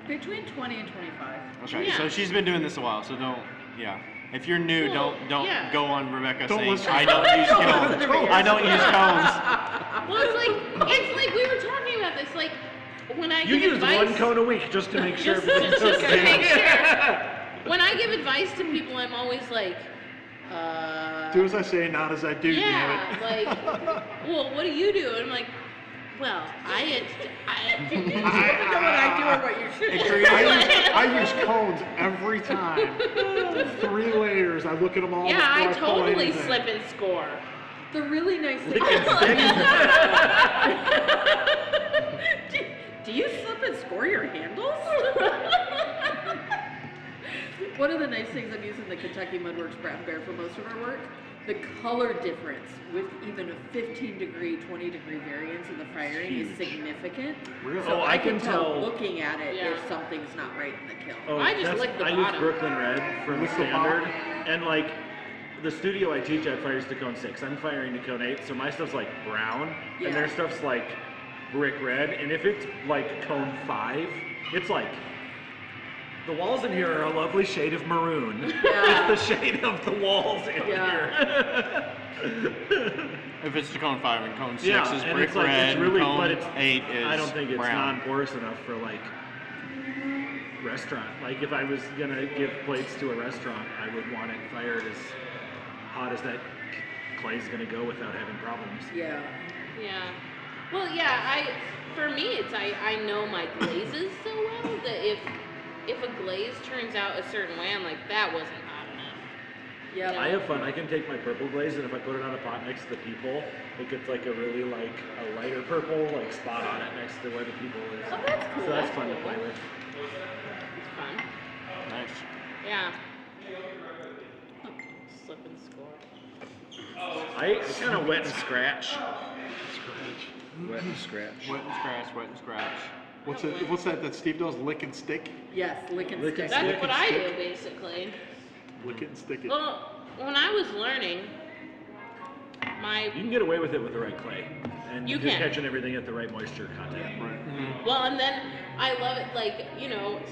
Between 20 and 25. Okay, Yeah. so she's been doing this a while, so don't. Yeah. If you're new, Well, don't yeah. go on Rebecca Don't saying listen. I don't use listen to me. cones. I don't use cones. Well, it's like we were talking about this. Like when I You give use advice, one cone a week just to make sure just everything's to okay. make sure. When I give advice to people, I'm always like, Do as I say, not as I do, yeah, damn it. like, well, what do you do? And I'm like, well, I You know what I do or what you should do. I use cones every time. 3 layers. I look at them all yeah, before I pull totally anything. slip and score. The really nice thing do you slip and score your handles? One of the nice things I'm using the Kentucky Mudworks Brown Bear for most of our work, the color difference with even a 15-degree, 20-degree variance in the firing is significant. Really? So Oh, I I can can tell tell. looking at it Yeah. if something's not right in the kiln. Oh, I just that's- lick the I bottom. use Brooklyn Red from Lick the Standard, bottom? and like the studio I teach at fires to cone 6. I'm firing to cone 8, so my stuff's like brown, Yeah. and their stuff's like brick red. And if it's like cone 5, it's like the walls in here are a lovely shade of maroon. Yeah. It's the shade of the walls in Yeah. here. If it's the cone 5 and cone 6 Yeah, is and brick it's like red, it's really, and cone but it's 8 is I don't think it's brown. non-porous enough for like restaurant. Like if I was gonna give plates to a restaurant, I would want it fired as hot as that clay's gonna go without having problems. Yeah. Yeah. Well, yeah. For me, it's I know my glazes so well that if a glaze turns out a certain way, I'm like, that wasn't hot enough. Yeah. I have fun. I can take my purple glaze, and if I put it on a pot next to the people, it gets like a really like a lighter purple like spot on it next to where the people is. Oh, that's cool. So that's fun to play with. It's fun. Nice. Yeah. Slip and score. I kind of wet and scratch. Wet and scratch. Wet and scratch, wet and scratch. What's that Steve does? Lick and stick? Yes, lick and Lick stick. and That's stick. what I do basically. Lick it and stick it. Well, when I was learning, You can get away with it with the right clay. And You just can. catching everything at the right moisture content. Right. well, and then I love it, like,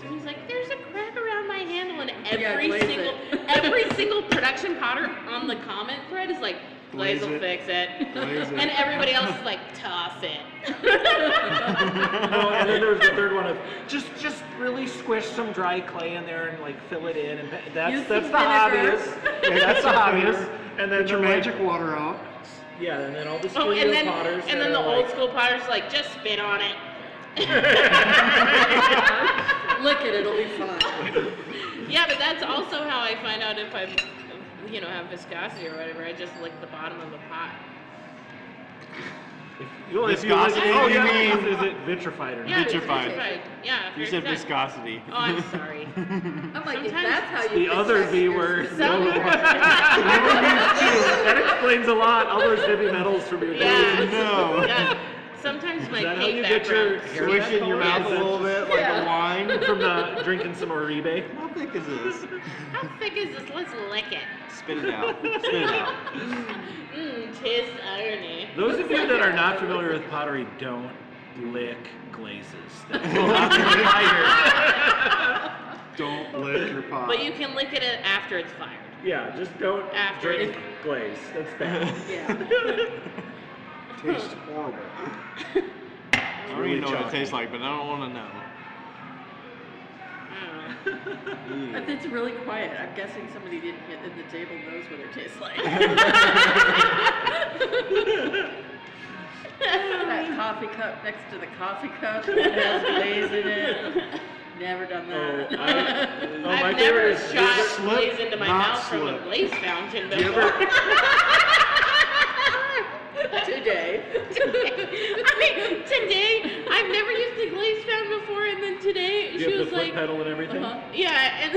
somebody's like, there's a crack around my handle, and every glaze single production potter on the comment thread is like, glaze will fix it. Glaze it. And everybody else is like, toss it. Oh, and then there's the third one of just really squish some dry clay in there and like fill it in, and Use that's some the vinegar. hobbyist. That's the hobbyist. And then Get your they're like- magic water out. Yeah, and then all the Oh, studio and then potters. and then the old school potter's like, just spit on it. Lick it, it'll be fine. Yeah, but that's also how I find out if I'm, have viscosity or whatever. I just lick the bottom of the pot. Viscosity, Oh, you yeah. mean? Is it vitrified or not? Yeah, it's Vitrified. vitrified. Yeah. You very said good. viscosity. Oh, I'm sorry. I'm like, if Sometimes that's how you The fix other that, V you're word. Some- That explains a lot. All those heavy metals from your Yeah. days. No. Yeah. Sometimes my Is that how cake you get your background. hair Swish back it in your on? mouth a little bit, like Yeah. a wine. From drinking some Oribe. How thick is this? How thick is this? Let's lick it. Spit it out. Spit it out. Tis irony. Those of you that are not familiar with pottery, don't lick glazes. That's not required. Don't lick your pot. But you can lick it after it's fired. Yeah, just don't After drink glaze. That's bad. Yeah. Tastes horrible. I don't even know what it tastes like, but I don't want to know. But it's really quiet. I'm guessing somebody didn't hit in the table knows what it tastes like. That coffee cup next to the coffee cup that has glaze in it. Never done that. my I've favorite never is shot slip, glaze into my not mouth from a slip. glaze fountain Do you before. Today. Today, I've never used a glaze fountain before, and then today You she have the was foot like, pedal and everything. yeah, and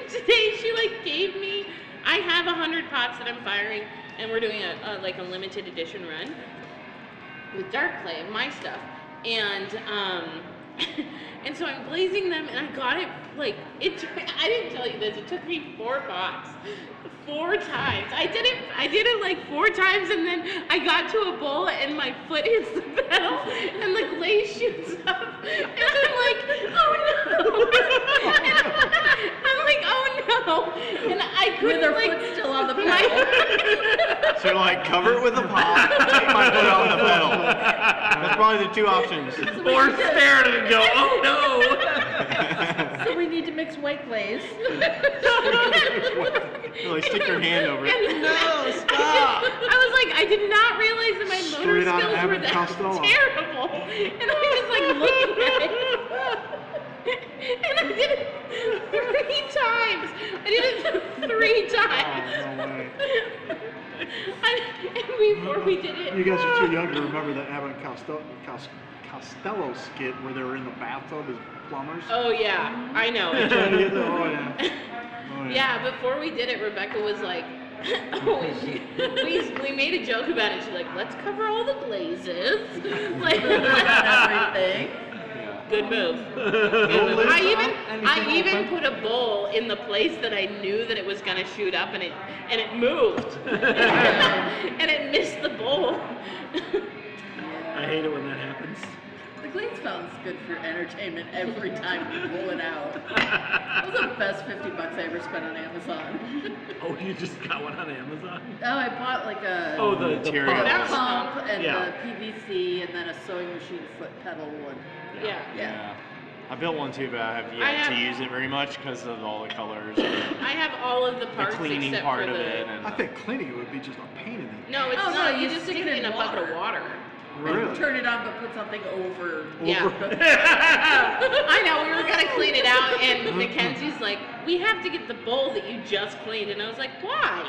today she like gave me. I have 100 pots that I'm firing, and we're doing a limited edition run with dark clay of my stuff, and and so I'm glazing them, and I got it like it. I didn't tell you this. It took me 4 pots. 4 times. I did it like 4 times, and then I got to a bowl and my foot hits the pedal and the glaze shoots up. And I'm like, oh no. And I'm like, oh no. And I couldn't With her like foot still on the pedal. So like cover it with a pot, take my foot off the pedal. That's probably the 2 options. Or stare at it and go, oh no! So we need to mix white glaze. Like stick your hand over it. And no, stop! I was like, I did not realize that my motor Straight out of skills were Abbott that Costello. terrible. And I was like looking at it. And I did it 3 times. I did it 3 times. Oh, no way. And before we did it, You guys are too young to remember the Abbott Costello skit where they were in the bathtub as plumbers. oh yeah, I know. Trying to get the, oh yeah. Oh, Yeah, before we did it, Rebecca was like, we made a joke about it. She's like, let's cover all the glazes. Like, Everything. good move. I even put a bowl in the place that I knew that it was gonna shoot up, and it moved, and it missed the bowl. I hate it when that happens. The glaze fountain's good for entertainment every time we pull it out. That was the best $50 I ever spent on Amazon. Oh, you just got one on Amazon? Oh, I bought like a Oh, the material. pump. pump and Yeah. the PVC and then a sewing machine foot pedal and Yeah. Yeah. I built one too, but I have yet to use it very much because of all the colors, and I have all of the the parts cleaning except part for of the. it. And I think cleaning it would be just a pain in the. No, it's Oh, not. no, You just stick it in a bucket of water. Really? turn it on but put something over. Yeah. I know, we were gonna clean it out, and Mackenzie's like, we have to get the bowl that you just cleaned, and I was like, why?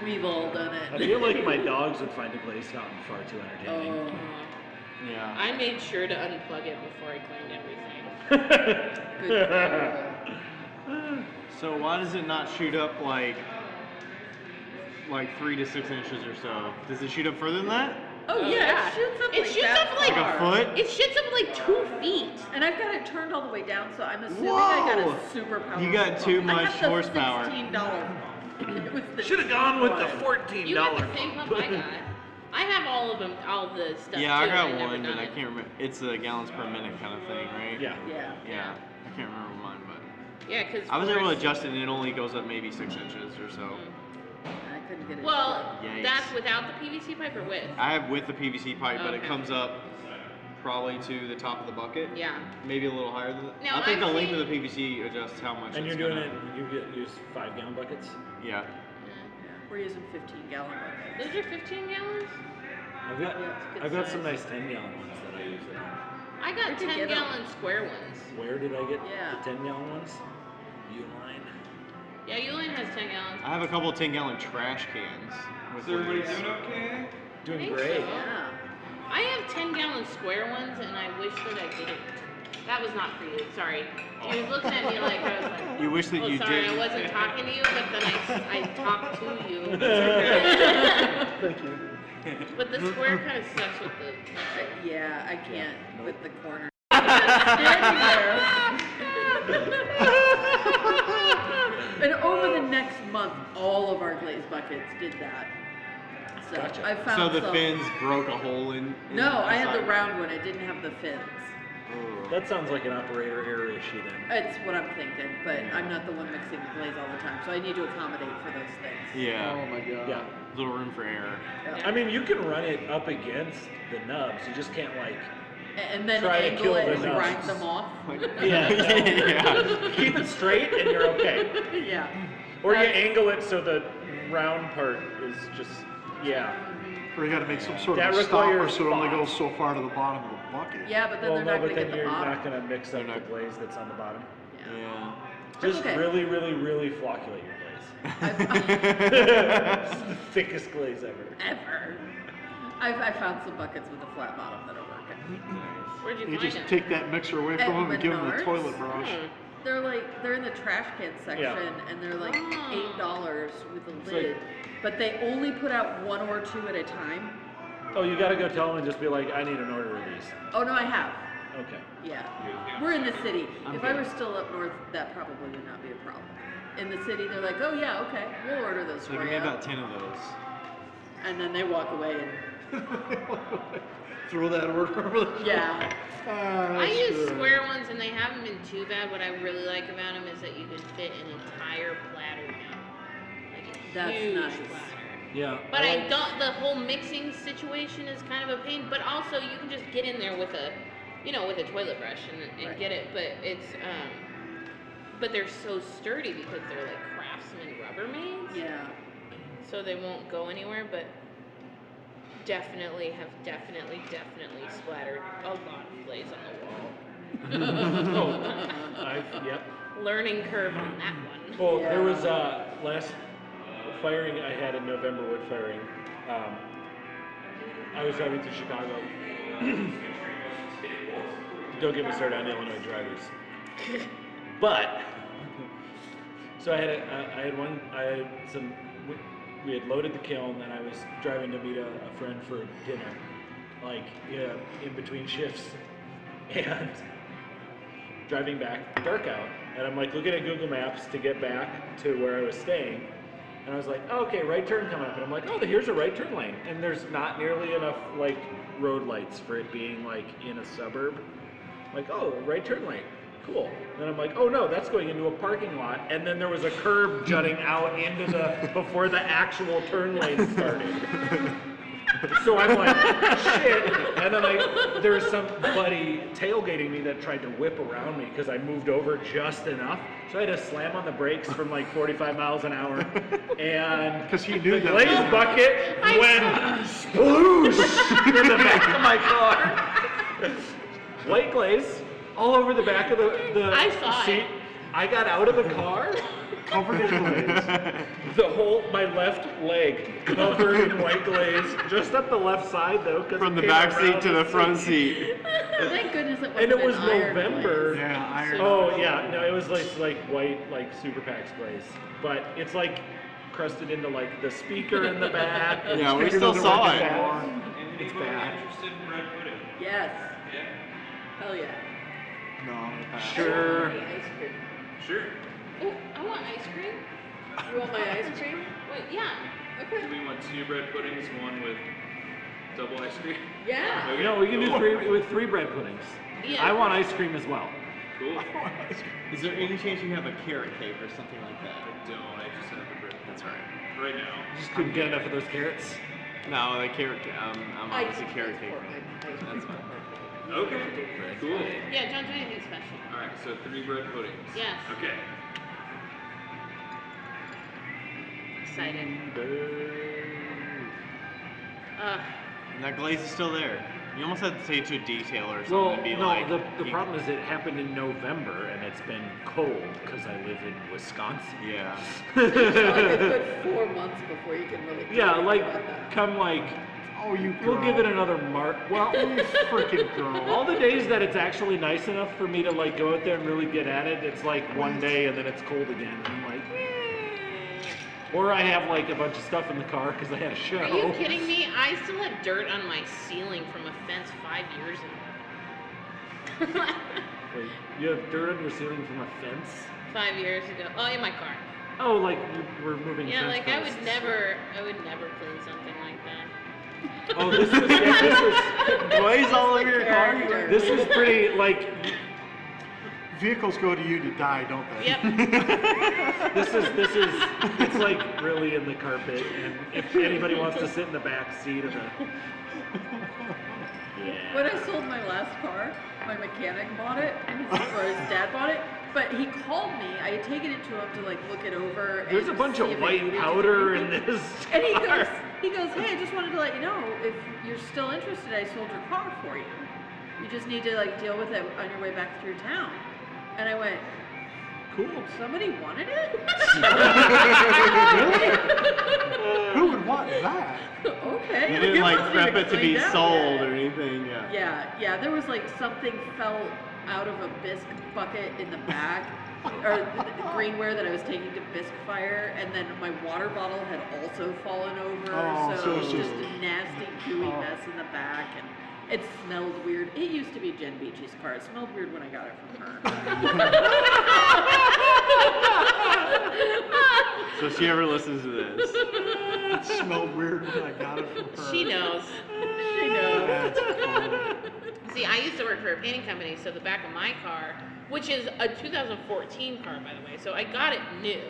We've all done I it. feel like my dogs would find a glazed fountain far too entertaining. Oh. yeah. I made sure to unplug it before I cleaned everything. Good call. So why does it not shoot up like 3 to 6 inches or so? Does it shoot up further than that? Oh yeah, it shoots up It like shoots that up like Like a far. foot? It shoots up like 2 feet. And I've got it turned all the way down, so I'm assuming I got Whoa. a super powerful You got too phone. I much got the horsepower. $16 phone. It was the Should have gone with the cheap $14 You got the same phone. pump I got. I have all of them, all the stuff. Yeah, I too, got and never one, but done I it. can't remember. It's a gallons per minute kind of thing, right? Yeah. one. Yeah. Yeah. I can't remember mine, but Yeah, because I was able to adjust it, and it only goes up maybe 6 inches or so. I couldn't get it. Well, Yikes. that's without the PVC pipe or with? I have with the PVC pipe, but it Okay. comes up probably to the top of the bucket. Yeah. Maybe a little higher than that. Now, I think I've the length seen- of the PVC adjusts how much. And it's you're doing gonna- it, use 5-gallon buckets? Yeah. Yeah, we're using 15-gallon buckets. Those are 15 gallons? I've got Yeah, it's good I've got some size. nice 10-gallon ones that I use at home. I got Where'd you get 'em? 10-gallon square ones. Where did I get Yeah. the 10-gallon ones? Uline. Yeah, Uline has 10 gallons. I have a couple of 10-gallon trash cans. With Is everybody lids. doing okay? Doing think great. so. Yeah. I have 10-gallon square ones, and I wish that I didn't. That was not for you. Sorry. You was looking at me like I was like. You wish that Oh, you sorry, didn't. I wasn't talking to you, but then I talked to you. Thank you. But the square kind of sucks with the. Yeah, I can't with the corner. And over the next month, all of our glazed buckets did that. So Gotcha. I found So the some. fins broke a hole in. No, I had the inside. round one. It didn't have the fins. Oh. That sounds like an operator error issue then. It's what I'm thinking, but I'm not the one mixing the glaze all the time, so I need to accommodate for those things. Yeah. Oh my god. Yeah. Little room for error. Yeah. I mean, you can run it up against the nubs. You just can't like. And then Try to angle kill it the and nubs. grind them off. Yeah. Keep it straight and you're okay. Yeah. Or you That's- angle it so the round part is just Or you got to make some sort That of a stopper requires so it only thought. goes so far to the bottom of the bucket. Yeah, but then Well, they're no, not but going to then get the you're bottom. not gonna mix up They're the not- glaze that's on the bottom. Yeah. Yeah. That's Just okay. really, really, really flocculate your glaze. It's the thickest glaze ever. Ever. I found some buckets with a flat bottom that are working. Where'd you You find just them? take that mixer away At from them and give them the Menards? toilet brush. They're in the trash can section, and they're like $8 with a It's lid. like- But they only put out 1 or 2 at a time. Oh, you gotta go tell them and just be like, I need an order of these. Oh no, I have. Okay. Yeah. We're in the city. I'm If I good. were still up north, that probably would not be a problem. In the city, they're like, oh yeah, okay, we'll order those So for give me you. about 10 of those. And then they walk away and Throw that order over the yeah. I use square ones, and they haven't been too bad. What I really like about them is that you can fit an entire platter now. Like a That's huge nice. platter. Yeah. But I don't. The whole mixing situation is kind of a pain. But also, you can just get in there with a, with a toilet brush and Right. get it. But it's but they're so sturdy because they're like Craftsman Rubbermaids. Yeah. So they won't go anywhere. But definitely splattered a lot of glaze on the wall. Yep. Learning curve on that one. Well, Yeah. there was last firing I had in November, wood firing. I was driving through Chicago. Don't get me started on Illinois drivers. But so we had loaded the kiln, and I was driving to meet a friend for dinner, like in between shifts, and driving back, dark out, and I'm like looking at Google Maps to get back to where I was staying, and I was like, oh, okay, right turn coming up, and I'm like, oh, here's a right turn lane, and there's not nearly enough like road lights for it being like in a suburb. Like, oh, right turn lane, cool. Then I'm like, oh no, that's going into a parking lot, and then there was a curb jutting out into before the actual turn lane started. So I'm like, shit, and then there was some buddy tailgating me that tried to whip around me because I moved over just enough. So I had to slam on the brakes from like 45 miles an hour, and 'Cause he knew the that glaze was- bucket went sploosh in the back of my car. White glaze all over the back of the I saw seat. it. I got out of the car. Covered in glaze. My left leg covered in white glaze, just up the left side though. 'Cause From it the came back seat around to the front seat. Thank goodness it wasn't And it was an iron November. glaze. Yeah, iron. Oh yeah, no, it was like white, like Super PAX glaze, but it's like crusted into like the speaker in the back. Yeah, we Speaker still doesn't saw work it. anymore. It's Anybody bad. interested in bread pudding? Yes. Yeah. Hell yeah. No, I'm gonna pass. Sure. I want ice cream. Sure. Oh, I want ice cream. You want my ice cream? Wait, yeah. Do Okay. we want 2 bread puddings, 1 with double ice cream? Yeah. Okay. No, we can do 3 with 3 bread puddings. Yeah. I want ice cream as well. Cool. Is there any chance you have a carrot cake or something like that? I don't. I just have the bread. That's right. Right now. Just couldn't get enough of those carrots. No, the carrot cake. I'm obviously carrot cake. That's fine. Okay. Cool. Yeah, don't do anything special. All right. So 3 bread puddings. Yes. Okay. Excited. And that glaze is still there. You almost had to take it to a detailer or something Well, and be no, like. the problem is it happened in November and it's been cold because I live in Wisconsin. Yeah. Like a good 4 months before you can really. do Yeah, anything like about that. come like Oh, you girl. we'll give it another mark. Well, You freaking girl. all the days that it's actually nice enough for me to like go out there and really get at it, it's like one day and then it's cold again, and I'm like, or I have like a bunch of stuff in the car because I had a show. Are you kidding me? I still have dirt on my ceiling from a fence 5 years ago. Wait, you have dirt on your ceiling from a fence? 5 years ago. Oh, in my car. Oh, like we're moving. Yeah, fence like I posts. would never clean something like that. Oh, this was Glaze all over your car? Character. this was pretty like Vehicles go to you to die, don't they? Yep. this is it's like really in the carpet, and if anybody wants to sit in the back seat of the When I sold my last car, my mechanic bought it, or his dad bought it. But he called me. I had taken it to him to like look it over. There's a and bunch see of if it white needed to powder be- in this And car. he goes, hey, I just wanted to let you know if you're still interested, I sold your car for you. You just need to like deal with it on your way back through town. And I went, Cool. somebody wanted it? Who would want that? Okay. You didn't It like wasn't prep even it to be cleaned out sold yet. or anything. Yeah. Yeah, there was like something fell out of a bisque bucket in the back, or the greenware that I was taking to bisque fire, and then my water bottle had also fallen over, Oh, so so it was it's just just- a nasty, gooey mess in the back, and it smelled weird. It used to be Jen Beachy's car. It smelled weird when I got it from her. So if she ever listens to this, It smelled weird when I got it from her. She knows. She knows. That's funny. See, I used to work for a painting company, so the back of my car, which is a 2014 car, by the way, so I got it new.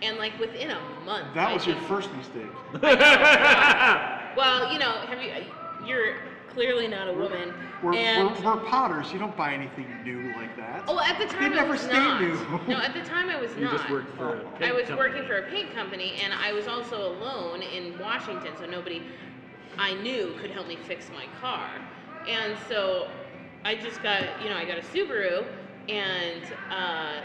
And like within a month. That I was your just- first mistake. Well, you know, you're clearly not a woman. and We're potters. You don't buy anything new like that. oh, at the time They I never was stay not. new. No, at the time I was You not. just worked for a I paint was company. working for a paint company, and I was also alone in Washington, so nobody I knew could help me fix my car. And so I just got, I got a Subaru, and I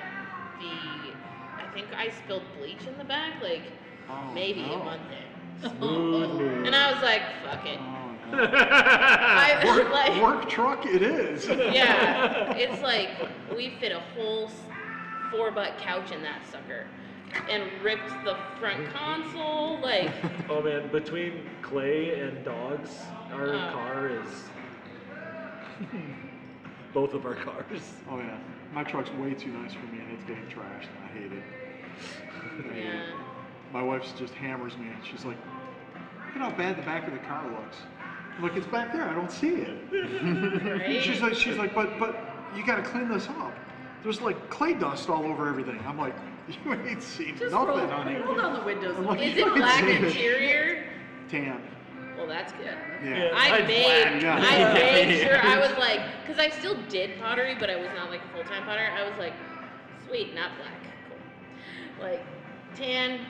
think I spilled bleach in the back, like Oh, maybe no. a month in. Smooth. And I was like, fuck it. Oh, no. I like, Work truck it is. yeah, it's like we fit a whole 4-butt couch in that sucker, and ripped the front console. Like, Oh man, between Clay and dogs, our Oh. car is both of our cars. Oh yeah. My truck's way too nice for me and it's getting trashed and I hate it. I hate yeah. it. My wife just hammers me and she's like, look at how bad the back of the car looks. I'm like, it's back there, I don't see it. Right? She's like, but you gotta clean this up. There's like clay dust all over everything. I'm like, you ain't seen Just nothing, roll honey. down the windows. I'm like, Is you it ain't black seen it. interior? Tan. Well, that's good. Yeah. I Mine's black. Yeah. made sure I was like, because I still did pottery, but I was not like a full-time potter. I was like, sweet, not black, cool. Like, tan.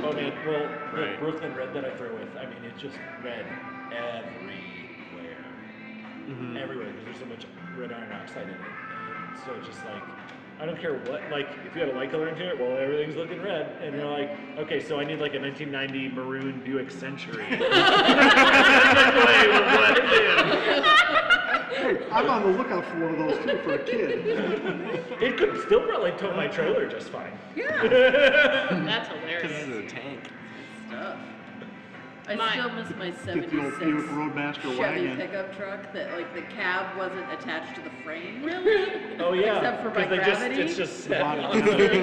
Oh man, well, the Right. Brooklyn red that I throw with, I mean, it's just red everywhere. Everywhere, because there's so much red iron oxide in it. And so it's just like, I don't care what, like, if you had a light color into it, well, everything's looking red. And you're like, okay, so I need like a 1990 maroon Buick Century. Play with what it is. Hey, I'm on the lookout for one of those too for a kid. It could still probably tow my trailer just fine. Yeah. That's Because hilarious. this is a tank. Stuff. I still miss my Get the old 76 Buick Roadmaster Chevy wagon. pickup truck that like the cab wasn't attached to the frame really. Oh yeah. Except for by 'cause they gravity. it's just The set body, on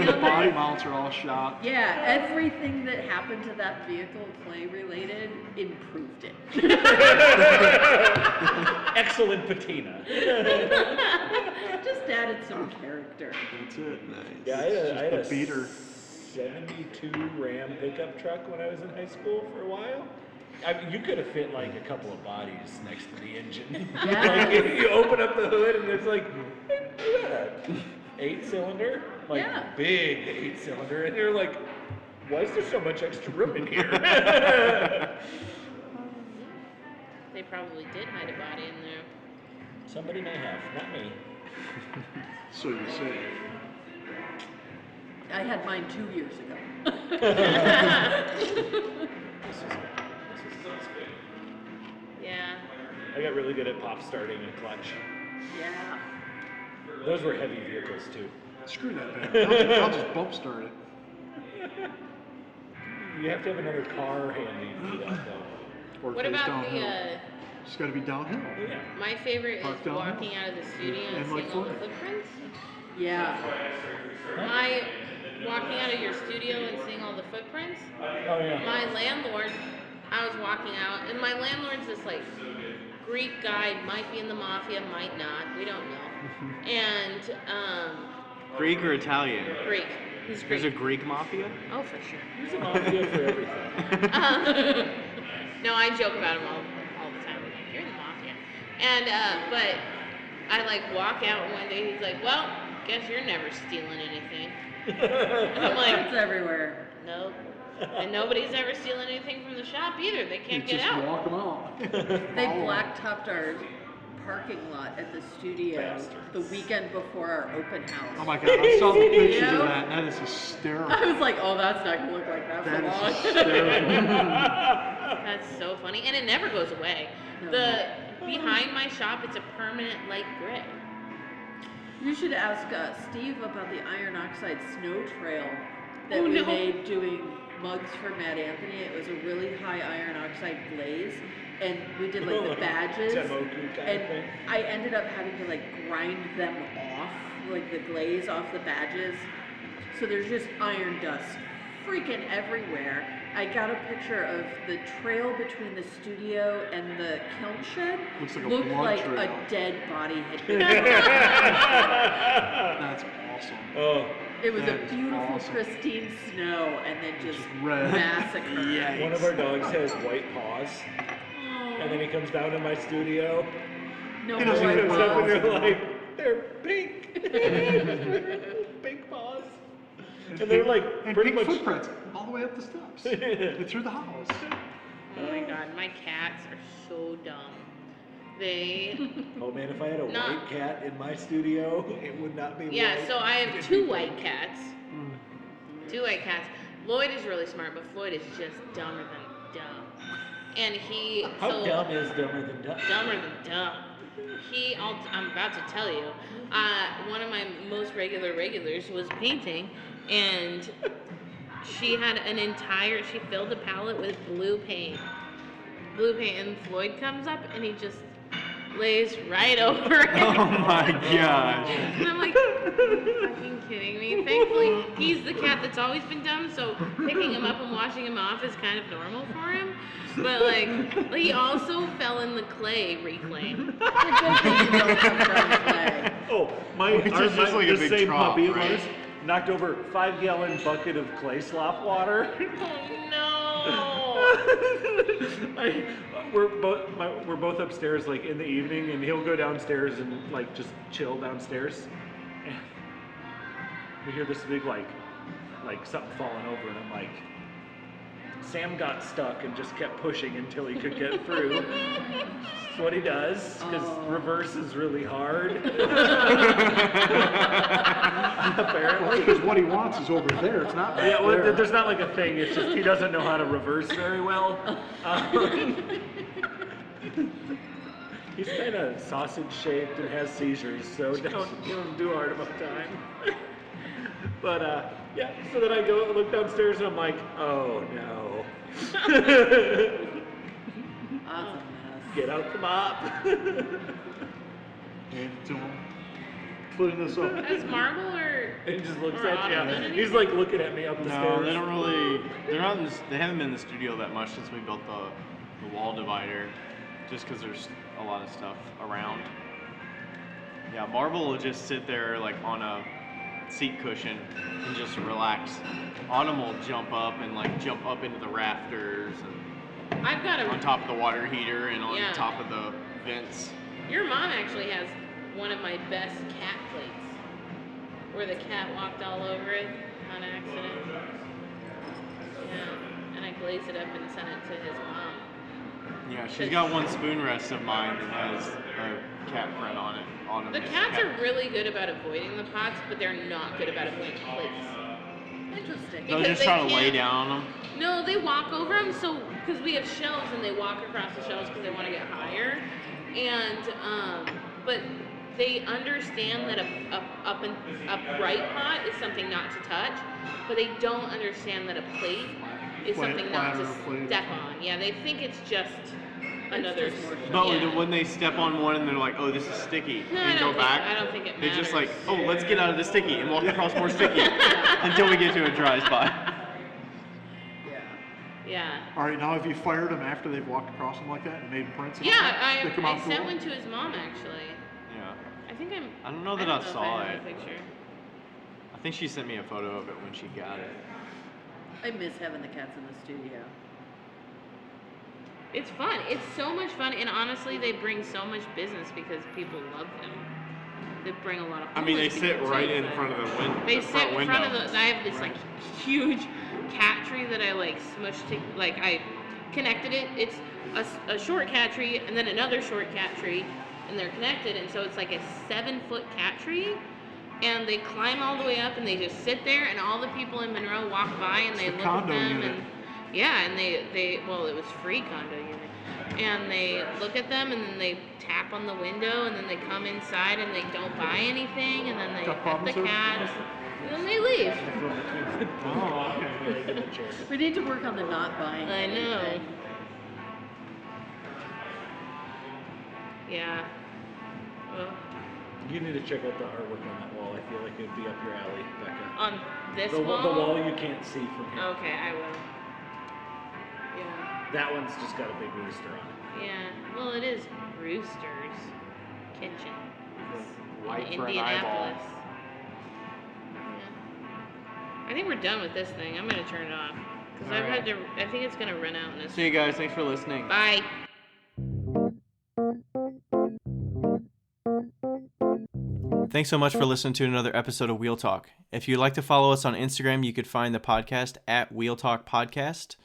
the body mounts are all shot. Yeah, everything that happened to that vehicle, clay related, improved it. Excellent patina. Just added some character. That's it. Yeah, I It's had a just a beater. 72 Ram pickup truck when I was in high school for a while. I mean, you could have fit like a couple of bodies next to the engine. Yeah. Like you open up the hood and there's like, look at that, 8-cylinder, like Yeah. big 8-cylinder, and you're like, why is there so much extra room in here? They probably did hide a body in there. Somebody may have, not me. So you say. I had mine 2 years ago. Yeah. I got really good at pop starting and clutch. Yeah. Those were heavy vehicles too. Screw that thing. I'll just bump start it. You have to have another car handy to do that though. Or What face about downhill. the? It's got to be downhill. Yeah. My favorite Park is down walking hill. out of the studio and And, like, seeing all the fly. footprints. Yeah. My walking out of your studio and seeing all the footprints. Oh yeah. My landlord, I was walking out, and my landlord's this like Greek guy, might be in the mafia, might not, we don't know. And Greek or Italian? Greek. He's There's a Greek. Greek mafia? Oh, for sure. There's a mafia for everything. No, I joke about him all the time. Like, you're in the mafia. And but I like walk out one day. He's like, "Well, guess you're never stealing anything." And I'm like, It's everywhere. "Nope." And nobody's ever stealing anything from the shop either. They You can't get just out. walk them out. They blacktopped our parking lot at the studio the weekend before our open house. Oh my god, I saw the pictures You know? of that. That is hysterical. I was like, oh, that's not gonna look like that for That is long. hysterical. That's so funny, and it never goes away. No. The behind my shop, it's a permanent light gray. You should ask Steve about the iron oxide snow trail that Oh, we no. made doing mugs for Matt Anthony. It was a really high iron oxide glaze, and we did like the badges. Temoku kind of And thing. I ended up having to like grind them off, like the glaze off the badges. So there's just iron dust freaking everywhere. I got a picture of the trail between the studio and the kiln shed. Looks like a looked blood like trail. a dead body had been. That's awesome. Oh, It was That a is beautiful, awesome. pristine snow, and then just red. massacred. one of our dogs has white paws, and then he comes down to my studio. No He doesn't more even Comes know. up and paws. they're like, they're pink. Pink paws. And they're like and pretty pink much. footprints all the way up the steps and through the house. Oh my god, my cats are so dumb. They Oh man, if I had a No. white cat in my studio, it would not be Yeah, white. so I have It'd two be white pink. cats. Two white cats. Lloyd is really smart, but Floyd is just dumber than dumb. And he How so dumb is dumber than dumb? dumber than dumb. I'm about to tell you. One of my most regulars was painting, and she filled a palette with blue paint. And Floyd comes up and he just lays right over it. Oh my gosh. And I'm like, are you fucking kidding me? Thankfully, he's the cat that's always been dumb, so picking him up and washing him off is kind of normal for him. But like he also fell in the clay reclaim. Oh, Which is just like a the big same trough, puppy of right? ours knocked over 5-gallon bucket of clay slop water. Oh no! We're both upstairs like in the evening, and he'll go downstairs and like just chill downstairs. And we hear this big like something falling over, and I'm like, Sam got stuck and just kept pushing until he could get through. That's what he does, because reverse is really hard. Apparently. Because what he wants is over there. It's not back Yeah, well, there. there's not like a thing. It's just he doesn't know how to reverse very well. He's kind of sausage-shaped and has seizures, so don't give him too hard of a time. But yeah, so then I go look downstairs and I'm like, oh no. That's a mess. Get out the mop. And to him, putting this up. As marble or? And he just looks Or at you. automated? He's like looking at me up the No, stairs. they don't really. They're not. They haven't been in the studio that much since we built the wall divider, just because there's a lot of stuff around. Yeah, marble will just sit there like on a seat cushion and just relax. Autumn will jump up and like jump up into the rafters and I've got on a. top of the water heater and on Yeah. top of the vents. Your mom actually has one of my best cat plates, where the cat walked all over it on accident. Yeah, and I glazed it up and sent it to his mom. Yeah, she's got one spoon rest of mine that has a cat print on it. Autumn The is cats cat are really good about avoiding the pots, but they're not good about avoiding plates. Interesting. They'll because just they try to lay can't- down on them. No, they walk over them, so because we have shelves and they walk across the shelves because they want to get higher, and but they understand that a bright pot is something not to touch, but they don't understand that a plate is something not to Platter, plate. step on. Yeah, they think it's just another. just more But yeah. when they step on one and they're like, "Oh, this is sticky," No, and go back, I don't think it they're matters. just like, "Oh, let's get out of the sticky," and walk across more sticky until we get to a dry spot. Yeah. Yeah. All right, now have you fired them after they've walked across them like that and made prints? and all Yeah, that? Stick 'em I out sent cool? one to his mom actually. Yeah, I think I'm. I don't know that don't I know if saw have it. a picture. I think she sent me a photo of it when she got it. I miss having the cats in the studio. It's fun. It's so much fun, and honestly, they bring so much business because people love them. They bring a lot of. I mean, they homeless sit people, right too, in but front of the window. They the sit front in window. front of the. I have this like huge cat tree that I like smushed. Like I connected it. It's a short cat tree and then another short cat tree, and they're connected, and so it's like a 7-foot cat tree. And they climb all the way up, and they just sit there, and all the people in Monroe walk by, and they It's a look at condo them, unit. and yeah, and they well, it was free condo unit, and they look at them, and then they tap on the window, and then they come inside, and they don't buy anything, and then they Got pet the problems there? cats, and then they leave. Oh, okay. We need to work on the not buying. I know. anything. Yeah. Well, You need to check out the artwork on that wall. I feel like it would be up your alley, Becca. on this The wall. wall you can't see from here. Okay, I will. Yeah. That one's just got a big rooster on it. Yeah. Well, it is Rooster's Kitchen. White in for an eyeball. Indianapolis. Yeah. I think we're done with this thing. I'm gonna turn it off because I've had to. I think it's gonna run out in this. See you guys. Thanks for listening. Bye. Thanks so much for listening to another episode of Wheel Talk. If you'd like to follow us on Instagram, you could find the podcast at Wheel Talk Podcast,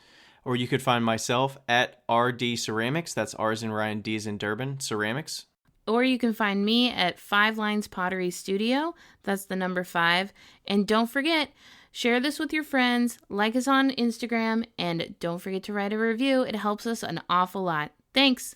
or you could find myself at RD Ceramics. That's R's in Ryan, D's in Durban, Ceramics. Or you can find me at 5 Lines Pottery Studio. That's the number 5. And don't forget, share this with your friends, like us on Instagram, and don't forget to write a review. It helps us an awful lot. Thanks.